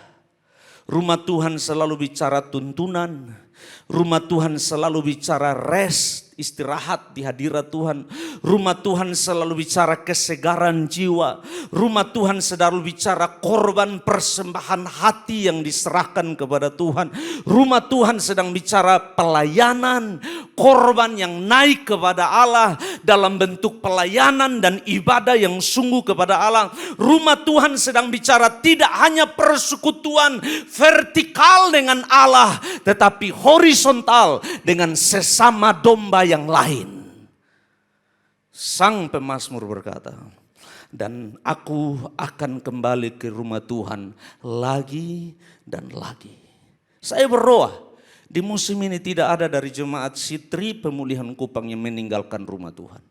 Rumah Tuhan selalu bicara tuntunan. Rumah Tuhan selalu bicara rest, istirahat di hadirat Tuhan. Rumah Tuhan selalu bicara kesegaran jiwa. Rumah Tuhan selalu bicara korban persembahan hati yang diserahkan kepada Tuhan. Rumah Tuhan sedang bicara pelayanan, korban yang naik kepada Allah dalam bentuk pelayanan dan ibadah yang sungguh kepada Allah. Rumah Tuhan sedang bicara tidak hanya persekutuan vertikal dengan Allah, tetapi horizontal dengan sesama domba yang lain. Sang pemazmur berkata, dan aku akan kembali ke rumah Tuhan lagi dan lagi. Saya berdoa di musim ini tidak ada dari jemaat Sitri Pemulihan Kupang yang meninggalkan rumah Tuhan.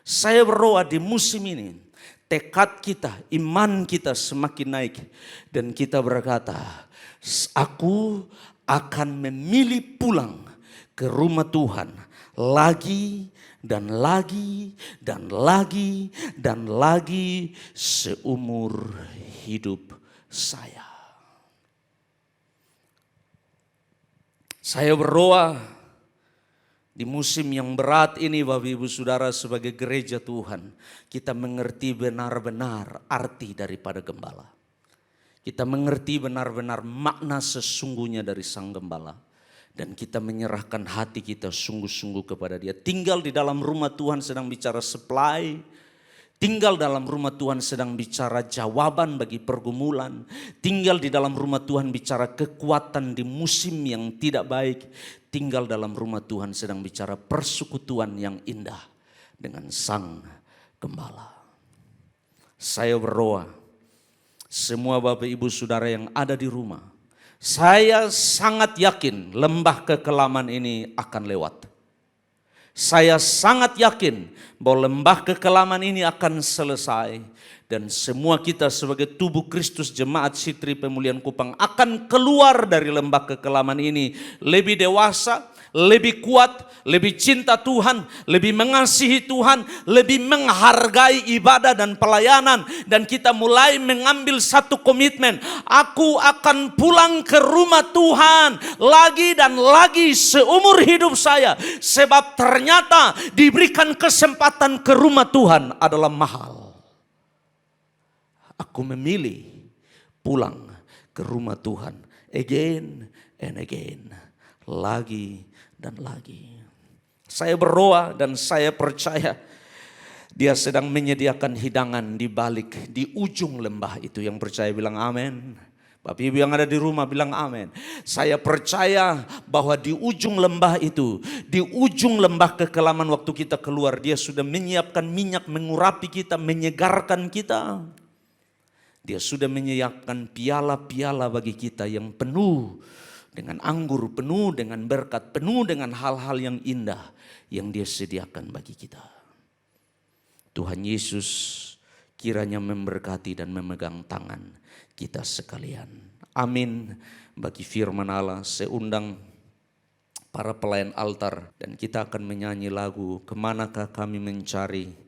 Saya berdoa di musim ini tekad kita, iman kita semakin naik, dan kita berkata, aku akan memilih pulang ke rumah Tuhan lagi dan lagi dan lagi dan lagi seumur hidup saya. Saya berdoa di musim yang berat ini, Bapak Ibu Saudara, sebagai gereja Tuhan, kita mengerti benar-benar arti daripada gembala. Kita mengerti benar-benar makna sesungguhnya dari Sang Gembala. Dan kita menyerahkan hati kita sungguh-sungguh kepada Dia. Tinggal di dalam rumah Tuhan sedang bicara supply. Tinggal dalam rumah Tuhan sedang bicara jawaban bagi pergumulan. Tinggal di dalam rumah Tuhan bicara kekuatan di musim yang tidak baik. Tinggal dalam rumah Tuhan sedang bicara persekutuan yang indah dengan Sang gembala. Saya berdoa, semua Bapak Ibu Saudara yang ada di rumah, saya sangat yakin lembah kekelaman ini akan lewat. Saya sangat yakin bahwa lembah kekelaman ini akan selesai. Dan semua kita sebagai tubuh Kristus Jemaat Sitri Pemulihan Kupang akan keluar dari lembah kekelaman ini lebih dewasa, lebih kuat, lebih cinta Tuhan, lebih mengasihi Tuhan, lebih menghargai ibadah dan pelayanan. Dan kita mulai mengambil satu komitmen, aku akan pulang ke rumah Tuhan lagi dan lagi seumur hidup saya. Sebab ternyata diberikan kesempatan ke rumah Tuhan adalah mahal. Aku memilih pulang ke rumah Tuhan again and again, lagi dan lagi. Saya berdoa dan saya percaya Dia sedang menyediakan hidangan di balik, di ujung lembah itu. Yang percaya bilang amin. Bapak Ibu yang ada di rumah bilang amin. Saya percaya bahwa di ujung lembah itu, di ujung lembah kekelaman waktu kita keluar, Dia sudah menyiapkan minyak mengurapi kita, menyegarkan kita. Dia sudah menyiapkan piala-piala bagi kita yang penuh dengan anggur, penuh dengan berkat, penuh dengan hal-hal yang indah yang Dia sediakan bagi kita. Tuhan Yesus kiranya memberkati dan memegang tangan kita sekalian. Amin. Bagi firman Allah, saya undang para pelayan altar dan kita akan menyanyi lagu Kemanakah Kami Mencari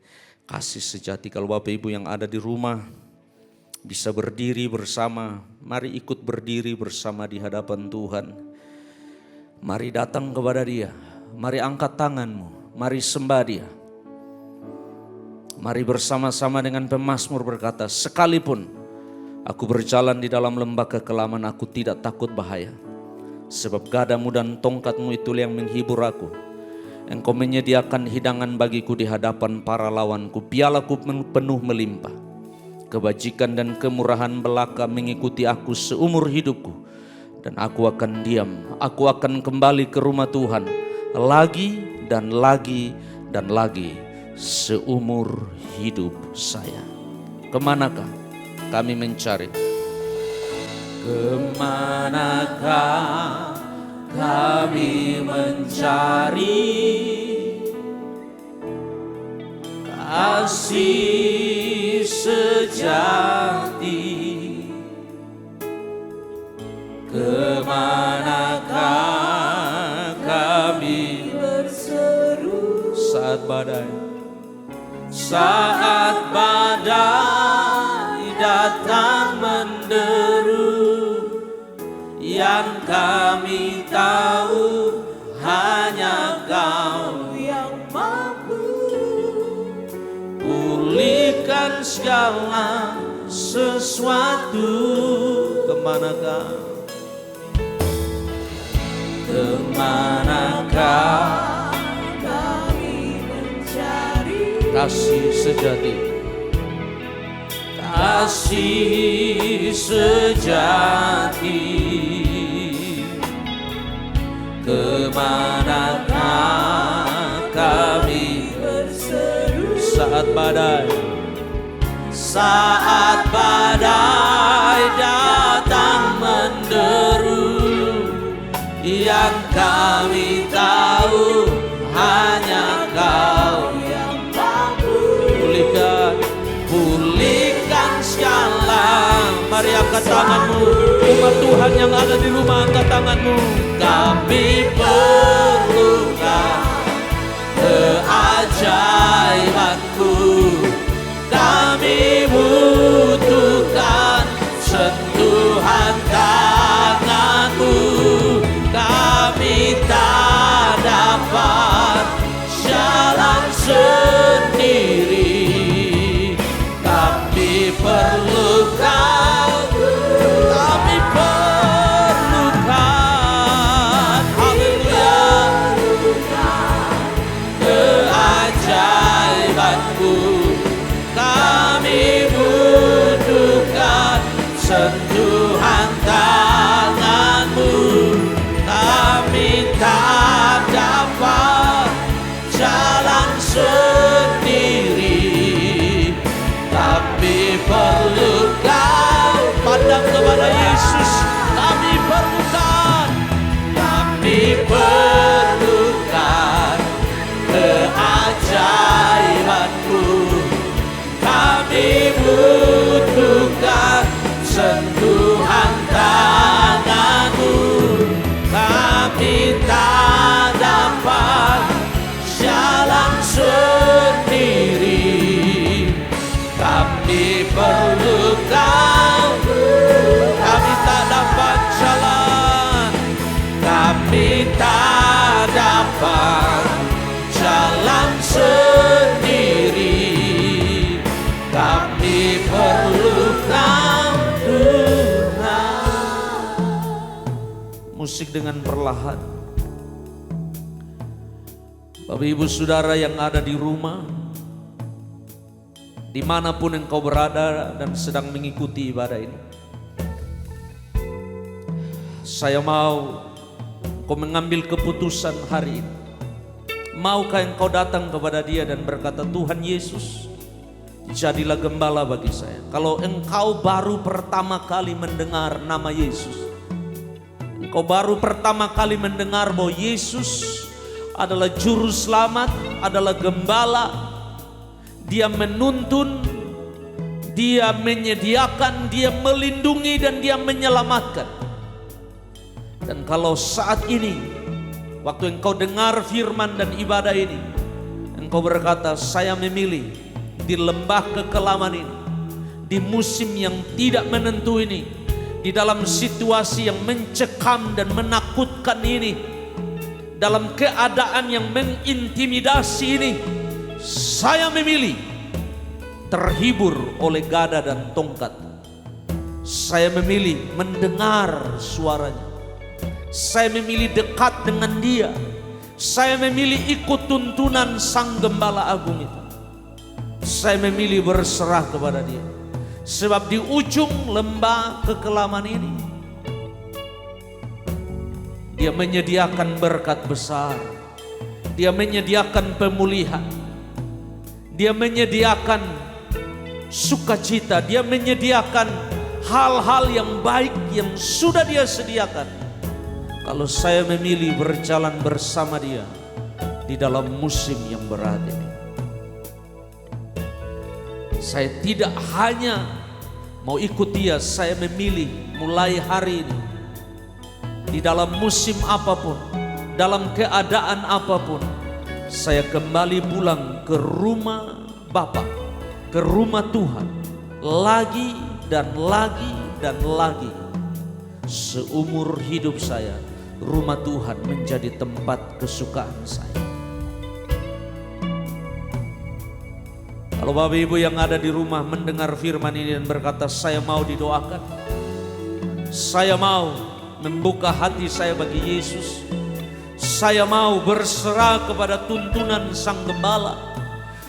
Kasih Sejati. Kalau Bapak Ibu yang ada di rumah bisa berdiri bersama, mari ikut berdiri bersama di hadapan Tuhan. Mari datang kepada Dia, mari angkat tanganmu, mari sembah Dia. Mari bersama-sama dengan pemazmur berkata, sekalipun aku berjalan di dalam lembah kekelaman, aku tidak takut bahaya. Sebab gadamu dan tongkatmu itulah yang menghibur aku. Engkau menyediakan hidangan bagiku di hadapan para lawanku, pialaku penuh melimpah. Kebajikan dan kemurahan belaka mengikuti aku seumur hidupku. Dan aku akan diam, aku akan kembali ke rumah Tuhan lagi dan lagi dan lagi seumur hidup saya. Kemanakah kami mencari? Kemanakah kami mencari kasih sejati? Kemanakah kami berseru saat badai datang menderu? Yang kami tahu hanya Kau yang mampu pulihkan segala sesuatu. Kemanakah kami mencari kasih sejati? Kasih sejati. Kemanakah kami berseru saat badai datang menderu? Yang kami tahu hanya Kau yang mampu pulihkan segala. Mari angkat tanganmu, umat Tuhan yang ada di rumah, angkat tanganmu. Kami perlukan keajaiban-Mu, kami butuhkan sentuhan tangan-Mu. Kami tak dapat jalan sendiri, kami perlukan, haleluya, keajaiban-Mu. Kami butuhkan sentuhan tangan-Mu. Kami tak dapat jalan sendiri, musik dengan perlahan. Bapak Ibu Saudara yang ada di rumah, dimanapun engkau berada dan sedang mengikuti ibadah ini, saya mau engkau mengambil keputusan hari ini. Maukah engkau datang kepada Dia dan berkata, Tuhan Yesus, jadilah gembala bagi saya. Kalau engkau baru pertama kali mendengar nama Yesus, engkau baru pertama kali mendengar bahwa Yesus adalah juru selamat, adalah gembala, Dia menuntun, Dia menyediakan, Dia melindungi, dan Dia menyelamatkan. Dan kalau saat ini waktu engkau dengar firman dan ibadah ini, engkau berkata, saya memilih di lembah kekelaman ini, di musim yang tidak menentu ini, di dalam situasi yang mencekam dan menakutkan ini, dalam keadaan yang mengintimidasi ini, saya memilih terhibur oleh gada dan tongkat. Saya memilih mendengar suaranya. Saya memilih dekat dengan Dia. Saya memilih ikut tuntunan Sang Gembala Agung itu. Saya memilih berserah kepada Dia. Sebab di ujung lembah kekelaman ini, Dia menyediakan berkat besar. Dia menyediakan pemulihan. Dia menyediakan sukacita. Dia menyediakan hal-hal yang baik yang sudah Dia sediakan. Kalau saya memilih berjalan bersama Dia di dalam musim yang berat ini, saya tidak hanya mau ikut Dia, saya memilih mulai hari ini, di dalam musim apapun, dalam keadaan apapun, saya kembali pulang ke rumah Bapa, ke rumah Tuhan, lagi dan lagi dan lagi. Seumur hidup saya, rumah Tuhan menjadi tempat kesukaan saya. Kalau Bapak Ibu yang ada di rumah mendengar firman ini dan berkata, saya mau didoakan, saya mau membuka hati saya bagi Yesus, saya mau berserah kepada tuntunan Sang Gembala,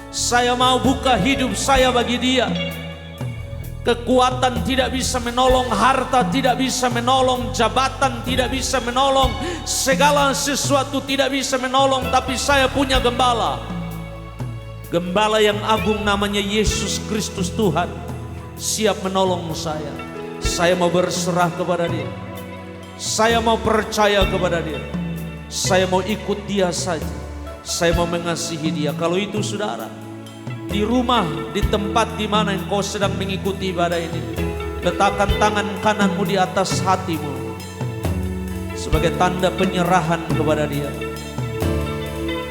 saya mau buka hidup saya bagi Dia. Kekuatan tidak bisa menolong, harta tidak bisa menolong, jabatan tidak bisa menolong, segala sesuatu tidak bisa menolong, tapi saya punya gembala. Gembala yang agung namanya Yesus Kristus Tuhan, siap menolong saya. Saya mau berserah kepada Dia. Saya mau percaya kepada Dia. Saya mau ikut Dia saja. Saya mau mengasihi Dia. Kalau itu saudara, di rumah, di tempat di mana engkau sedang mengikuti ibadah ini, letakkan tangan kananmu di atas hatimu sebagai tanda penyerahan kepada Dia.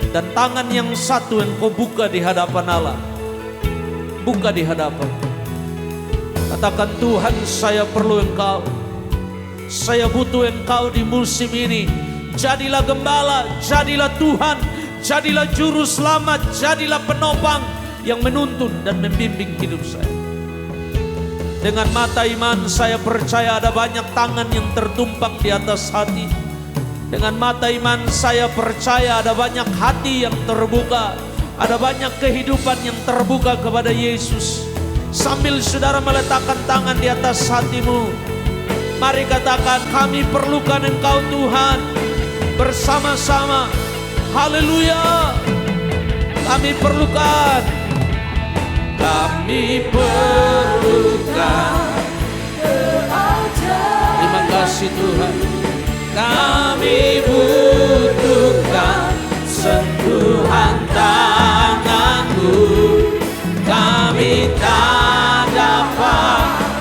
Dan tangan yang satu engkau buka di hadapan Allah. Buka di hadapan. Katakan, Tuhan, saya perlu Engkau. Saya butuh Engkau di musim ini. Jadilah gembala, jadilah Tuhan, jadilah juru selamat, jadilah penopang yang menuntun dan membimbing hidup saya. Dengan mata iman saya percaya ada banyak tangan yang tertumpang di atas hati. Dengan mata iman saya percaya ada banyak hati yang terbuka. Ada banyak kehidupan yang terbuka kepada Yesus. Sambil saudara meletakkan tangan di atas hatimu, mari katakan, kami perlukan Engkau Tuhan. Bersama-sama, haleluya. Kami perlukan. Kami perlukan. Terima kasih Tuhan. Kami butuhkan sentuhan tangan-Mu. Kami tak dapat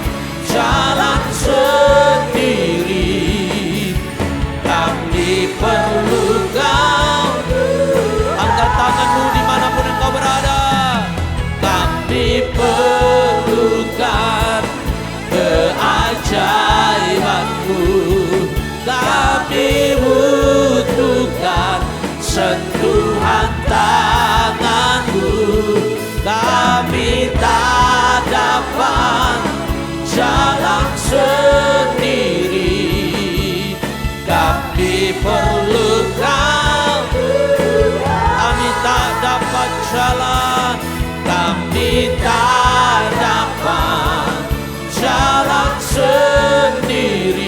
jalan sendiri. Kami perlu Kau. Angkat tanganmu dimanapun engkau berada. Kami perlukan keajaiban-Mu. Kami butuhkan sentuhan tangan. dapat jalan, kami tak dapat jalan sendiri.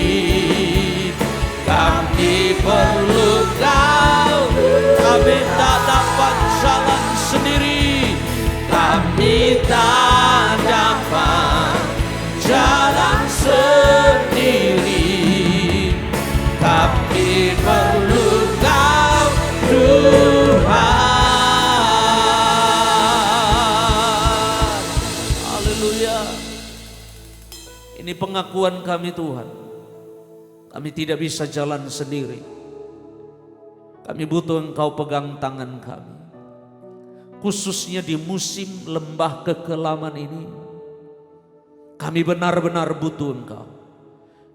Kami perlu Kau, kami tak dapat jalan sendiri. Kami tak dapat jalan sendiri. Kami perlu Kau, Tuhan. Haleluya. Ini pengakuan kami Tuhan. Kami tidak bisa jalan sendiri. Kami butuh Engkau pegang tangan kami. Khususnya di musim lembah kekelaman ini. Kami benar-benar butuh Engkau.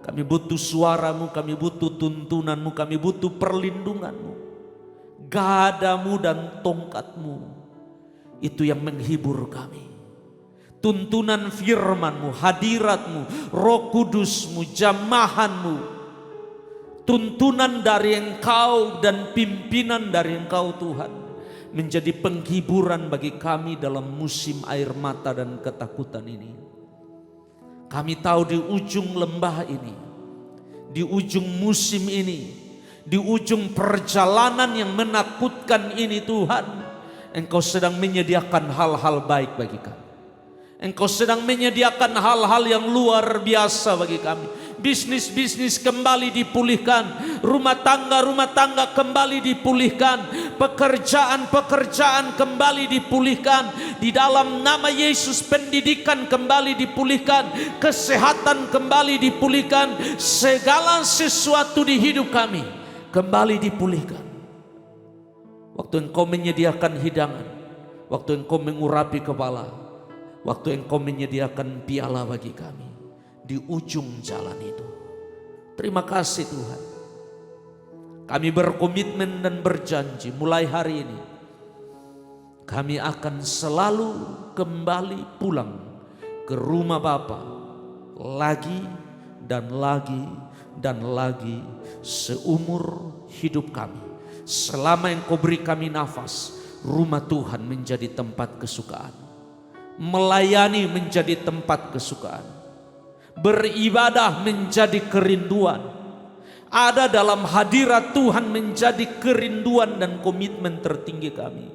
Kami butuh suaramu, kami butuh tuntunanmu, kami butuh perlindunganmu. Gadamu dan tongkatmu, itu yang menghibur kami. Tuntunan firmanmu, hadiratmu, Roh Kudusmu, jamahanmu. Tuntunan dari Engkau dan pimpinan dari Engkau Tuhan. Menjadi penghiburan bagi kami dalam musim air mata dan ketakutan ini. Kami tahu di ujung lembah ini, di ujung musim ini, di ujung perjalanan yang menakutkan ini Tuhan, Engkau sedang menyediakan hal-hal baik bagi kami. Engkau sedang menyediakan hal-hal yang luar biasa bagi kami. Bisnis-bisnis kembali dipulihkan, rumah tangga kembali dipulihkan, pekerjaan kembali dipulihkan. Di dalam nama Yesus pendidikan kembali dipulihkan, kesehatan kembali dipulihkan, segala sesuatu di hidup kami kembali dipulihkan. Waktu Engkau menyediakan hidangan, waktu Engkau mengurapi kepala, waktu Engkau menyediakan piala bagi kami di ujung jalan itu. Terima kasih Tuhan. Kami berkomitmen dan berjanji mulai hari ini kami akan selalu kembali pulang ke rumah Bapa lagi dan lagi dan lagi seumur hidup kami. Selama Engkau beri kami nafas, rumah Tuhan menjadi tempat kesukaan. Melayani menjadi tempat kesukaan. Beribadah menjadi kerinduan. Ada dalam hadirat Tuhan menjadi kerinduan dan komitmen tertinggi kami.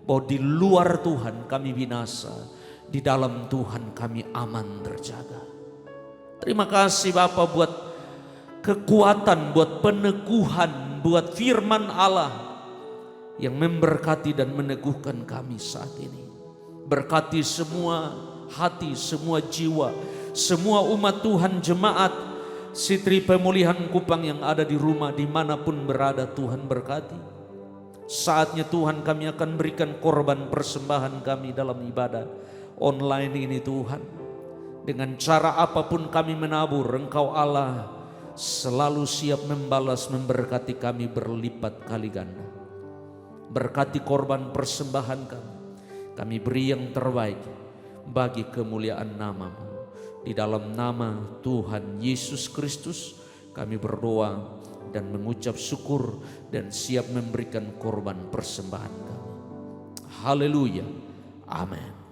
Bahwa di luar Tuhan kami binasa, di dalam Tuhan kami aman terjaga. Terima kasih Bapa buat kekuatan, buat peneguhan, buat firman Allah yang memberkati dan meneguhkan kami saat ini. Berkati semua hati, semua jiwa, semua umat Tuhan, jemaat Sitri Pemulihan Kupang yang ada di rumah dimanapun berada. Tuhan berkati. Saatnya Tuhan kami akan berikan korban persembahan kami dalam ibadah online ini Tuhan. Dengan cara apapun kami menabur, Engkau Allah selalu siap membalas, memberkati kami berlipat kali ganda. Berkati korban persembahan kami. Kami beri yang terbaik bagi kemuliaan nama-Mu. Di dalam nama Tuhan Yesus Kristus kami berdoa dan mengucap syukur dan siap memberikan korban persembahan kami. Haleluya. Amin.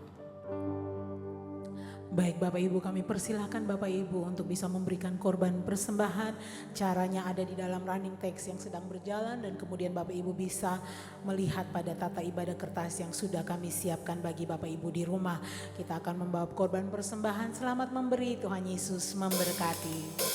Baik Bapak Ibu, kami persilahkan Bapak Ibu untuk bisa memberikan korban persembahan. Caranya ada di dalam running text yang sedang berjalan, dan kemudian Bapak Ibu bisa melihat pada tata ibadah kertas yang sudah kami siapkan bagi Bapak Ibu di rumah. Kita akan membawa korban persembahan. Selamat memberi, Tuhan Yesus memberkati.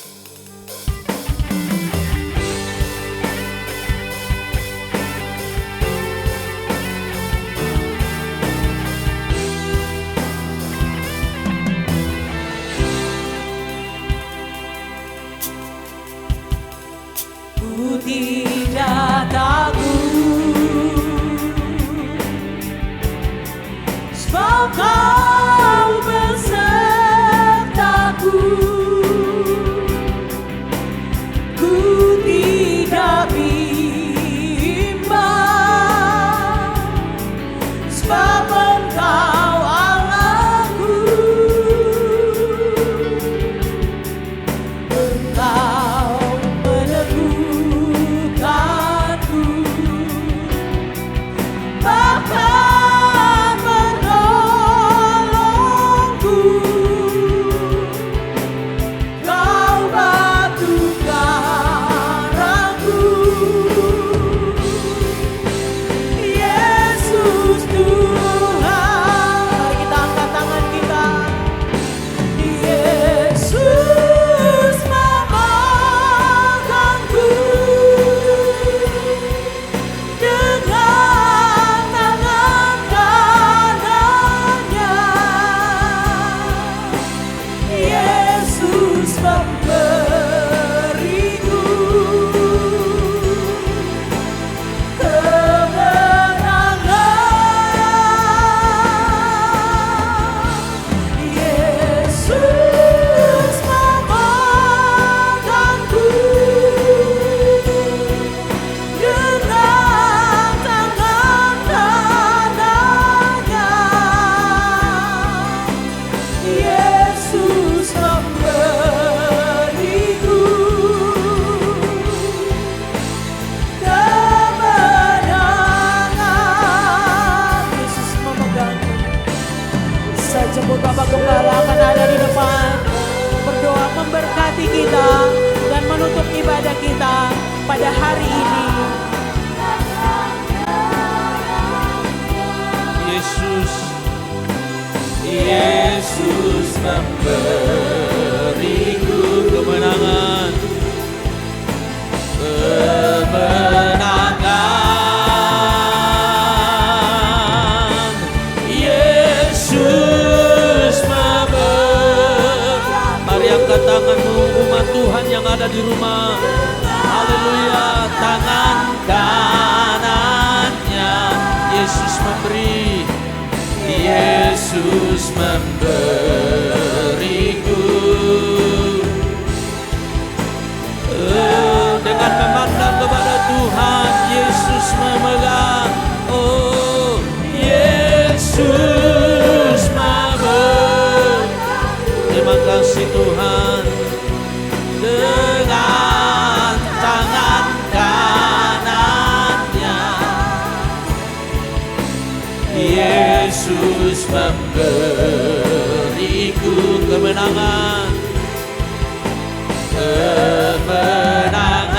Tidak takut, sebab Kau besertaku. Bapak Gembala akan ada di depan, berdoa memberkati kita dan menutup ibadah kita pada hari ini. Yesus memberiku kemenangan, kemenangan. Yesus memberiku. Mari angkat tanganmu umat Tuhan yang ada di rumah. Haleluya, tangan kanannya Yesus memberi. Yesus memberiku. Dengan memandang kepada Tuhan, Yesus memegang. Oh, Yesus memegang. Terima kasih Tuhan. Dengan tangan kanannya Yesus memberiku kemenangan, kemenangan.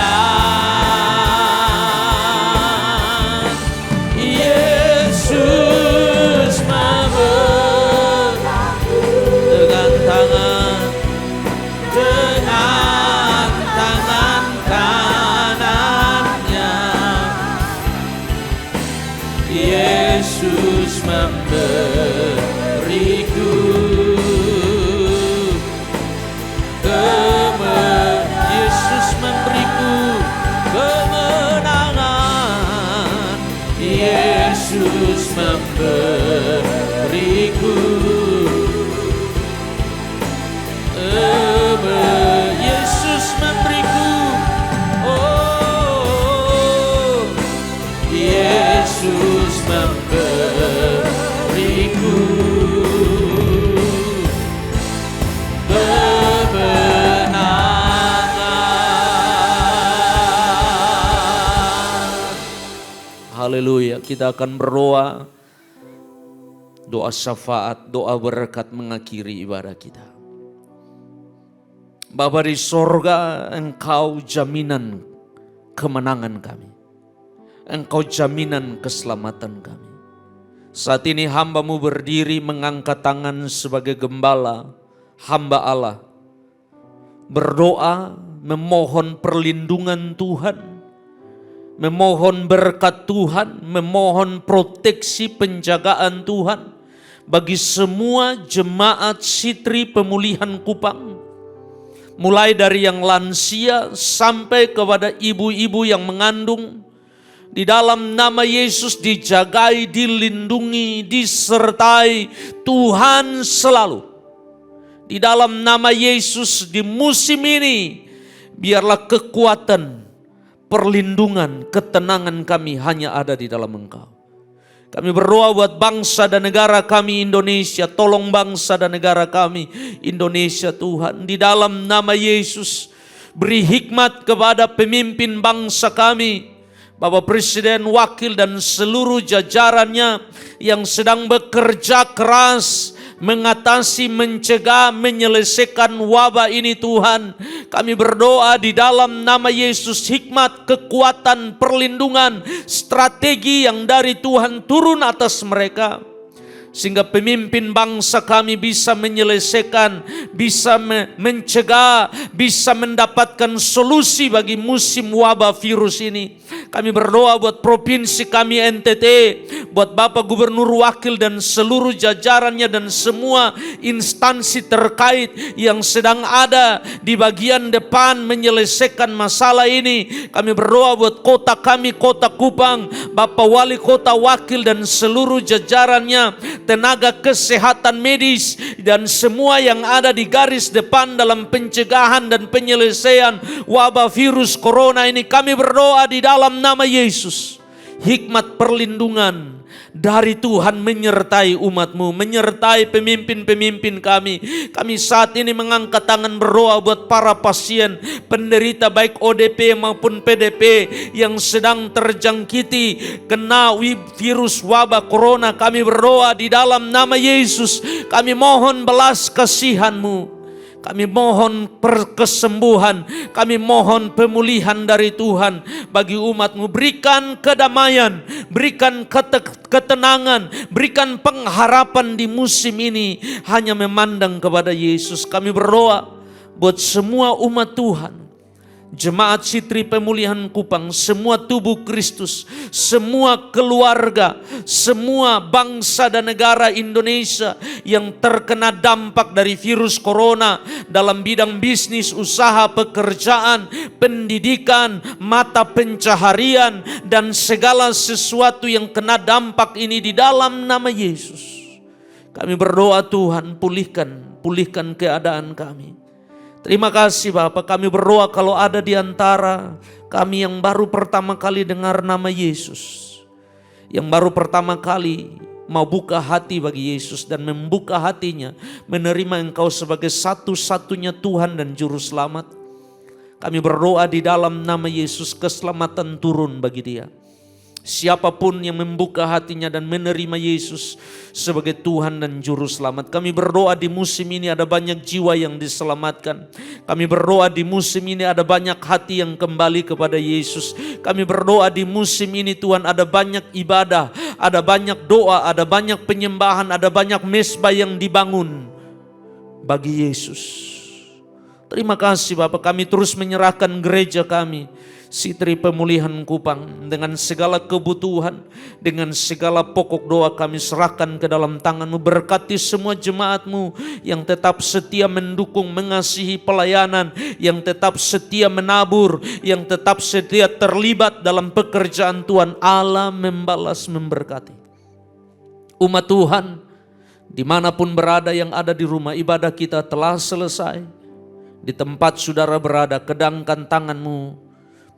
Yesus memberiku dengan tangan kanannya. Yesus memberiku Yesus memberiku kemenangan. Yesus memberiku Yesus memberiku. Oh, Yesus memberiku kemenangan. Haleluya. Kita akan berdoa, doa syafaat, doa berkat mengakhiri ibadah kita. Bapa di sorga, Engkau jaminan kemenangan kami. Engkau jaminan keselamatan kami. Saat ini hamba-Mu berdiri mengangkat tangan sebagai gembala, hamba Allah. Berdoa, memohon perlindungan Tuhan, memohon berkat Tuhan, memohon proteksi penjagaan Tuhan bagi semua jemaat Sitri Pemulihan Kupang. Mulai dari yang lansia sampai kepada ibu-ibu yang mengandung. Di dalam nama Yesus dijagai, dilindungi, disertai Tuhan selalu. Di dalam nama Yesus di musim ini, biarlah kekuatan, perlindungan, ketenangan kami hanya ada di dalam Engkau. Kami berdoa buat bangsa dan negara kami Indonesia. Tolong bangsa dan negara kami Indonesia Tuhan. Di dalam nama Yesus, beri hikmat kepada pemimpin bangsa kami, Bapak Presiden, Wakil dan seluruh jajarannya yang sedang bekerja keras mengatasi, mencegah, menyelesaikan wabah ini Tuhan. Kami berdoa di dalam nama Yesus, hikmat, kekuatan, perlindungan, strategi yang dari Tuhan turun atas mereka. Sehingga pemimpin bangsa kami bisa menyelesaikan, bisa mencegah, bisa mendapatkan solusi bagi musim wabah virus ini. Kami berdoa buat provinsi kami NTT, buat Bapak Gubernur Wakil dan seluruh jajarannya dan semua instansi terkait yang sedang ada di bagian depan menyelesaikan masalah ini. Kami berdoa buat kota kami, Kota Kupang, Bapak Wali Kota, Wakil dan seluruh jajarannya, tenaga kesehatan medis dan semua yang ada di garis depan dalam pencegahan dan penyelesaian wabah virus corona ini. Kami berdoa di dalam nama Yesus, hikmat perlindungan, dari Tuhan menyertai umat-Mu, menyertai pemimpin-pemimpin kami. Kami saat ini mengangkat tangan berdoa buat para pasien, penderita baik ODP maupun PDP yang sedang terjangkiti kena virus wabah corona. Kami berdoa di dalam nama Yesus. Kami mohon belas kasihan-Mu. Kami mohon kesembuhan, kami mohon pemulihan dari Tuhan bagi umat-Mu. Berikan kedamaian, berikan ketenangan, berikan pengharapan di musim ini hanya memandang kepada Yesus. Kami berdoa buat semua umat Tuhan, Jemaat Sitri Pemulihan Kupang, semua tubuh Kristus, semua keluarga, semua bangsa dan negara Indonesia yang terkena dampak dari virus corona dalam bidang bisnis, usaha, pekerjaan, pendidikan, mata pencaharian, dan segala sesuatu yang kena dampak ini di dalam nama Yesus. Kami berdoa Tuhan, pulihkan keadaan kami. Terima kasih Bapak, kami berdoa kalau ada di antara kami yang baru pertama kali dengar nama Yesus, yang baru pertama kali mau buka hati bagi Yesus dan membuka hatinya, menerima Engkau sebagai satu-satunya Tuhan dan Juru Selamat. Kami berdoa di dalam nama Yesus keselamatan turun bagi dia. Siapapun yang membuka hatinya dan menerima Yesus sebagai Tuhan dan Juru Selamat. Kami berdoa di musim ini ada banyak jiwa yang diselamatkan. Kami berdoa di musim ini ada banyak hati yang kembali kepada Yesus. Kami berdoa di musim ini Tuhan ada banyak ibadah, ada banyak doa, ada banyak penyembahan, ada banyak mezbah yang dibangun bagi Yesus. Terima kasih Bapak, kami terus menyerahkan gereja kami Sitri Pemulihan Kupang dengan segala kebutuhan, dengan segala pokok doa kami serahkan ke dalam tangan-Mu. Berkati semua jemaat-Mu yang tetap setia mendukung, mengasihi pelayanan, yang tetap setia menabur, yang tetap setia terlibat dalam pekerjaan Tuhan. Allah membalas memberkati. Umat Tuhan dimanapun berada yang ada di rumah ibadah kita telah selesai. Di tempat saudara berada, kedangkan tangan-Mu,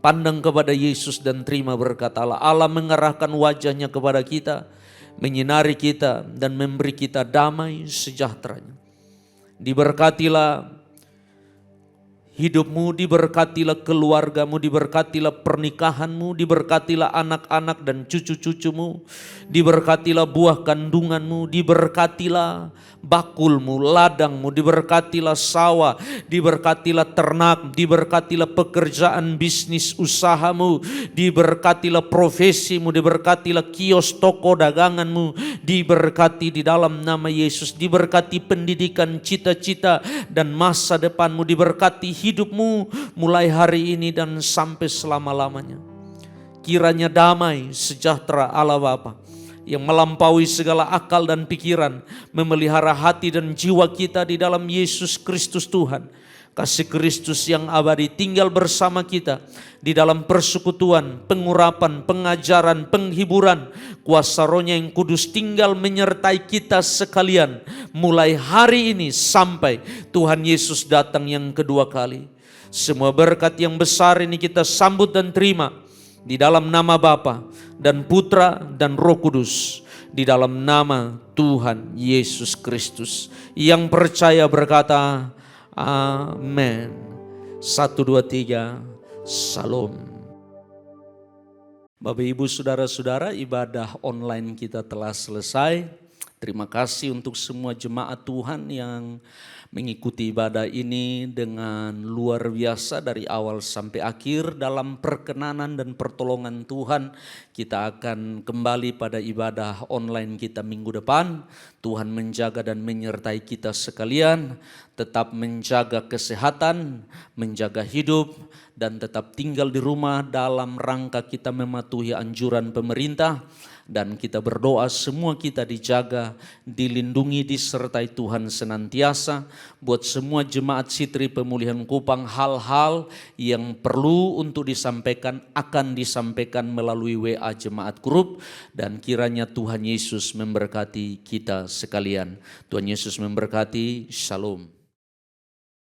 pandang kepada Yesus dan terima berkat Allah. Allah mengarahkan wajahnya kepada kita, menyinari kita dan memberi kita damai sejahteranya. Diberkatilah hidupmu, diberkatilah keluargamu, diberkatilah pernikahanmu, diberkatilah anak-anak dan cucu-cucumu, diberkatilah buah kandunganmu, diberkatilah bakulmu, ladangmu, diberkatilah sawah, diberkatilah ternak, diberkatilah pekerjaan bisnis usahamu, diberkatilah profesimu, diberkatilah kios toko daganganmu, diberkati di dalam nama Yesus, diberkati pendidikan, cita-cita dan masa depanmu, diberkati hidupmu mulai hari ini dan sampai selama-lamanya. Kiranya damai sejahtera Allah Bapa yang melampaui segala akal dan pikiran memelihara hati dan jiwa kita di dalam Yesus Kristus Tuhan. Kasih Kristus yang abadi tinggal bersama kita di dalam persekutuan, pengurapan, pengajaran, penghiburan. Kuasa Roh-Nya yang kudus tinggal menyertai kita sekalian mulai hari ini sampai Tuhan Yesus datang yang kedua kali. Semua berkat yang besar ini kita sambut dan terima di dalam nama Bapa dan Putra dan Roh Kudus, di dalam nama Tuhan Yesus Kristus. Yang percaya berkata amin. 1, 2, 3, Salam. Bapak Ibu Saudara-saudara, ibadah online kita telah selesai. Terima kasih untuk semua jemaat Tuhan yang mengikuti ibadah ini dengan luar biasa dari awal sampai akhir. Dalam perkenanan dan pertolongan Tuhan, kita akan kembali pada ibadah online kita minggu depan. Tuhan menjaga dan menyertai kita sekalian, tetap menjaga kesehatan, menjaga hidup, dan tetap tinggal di rumah dalam rangka kita mematuhi anjuran pemerintah. Dan kita berdoa semua kita dijaga, dilindungi, disertai Tuhan senantiasa. Buat semua jemaat Sitri Pemulihan Kupang, hal-hal yang perlu untuk disampaikan akan disampaikan melalui WA Jemaat Grup. Dan kiranya Tuhan Yesus memberkati kita sekalian. Tuhan Yesus memberkati. Shalom.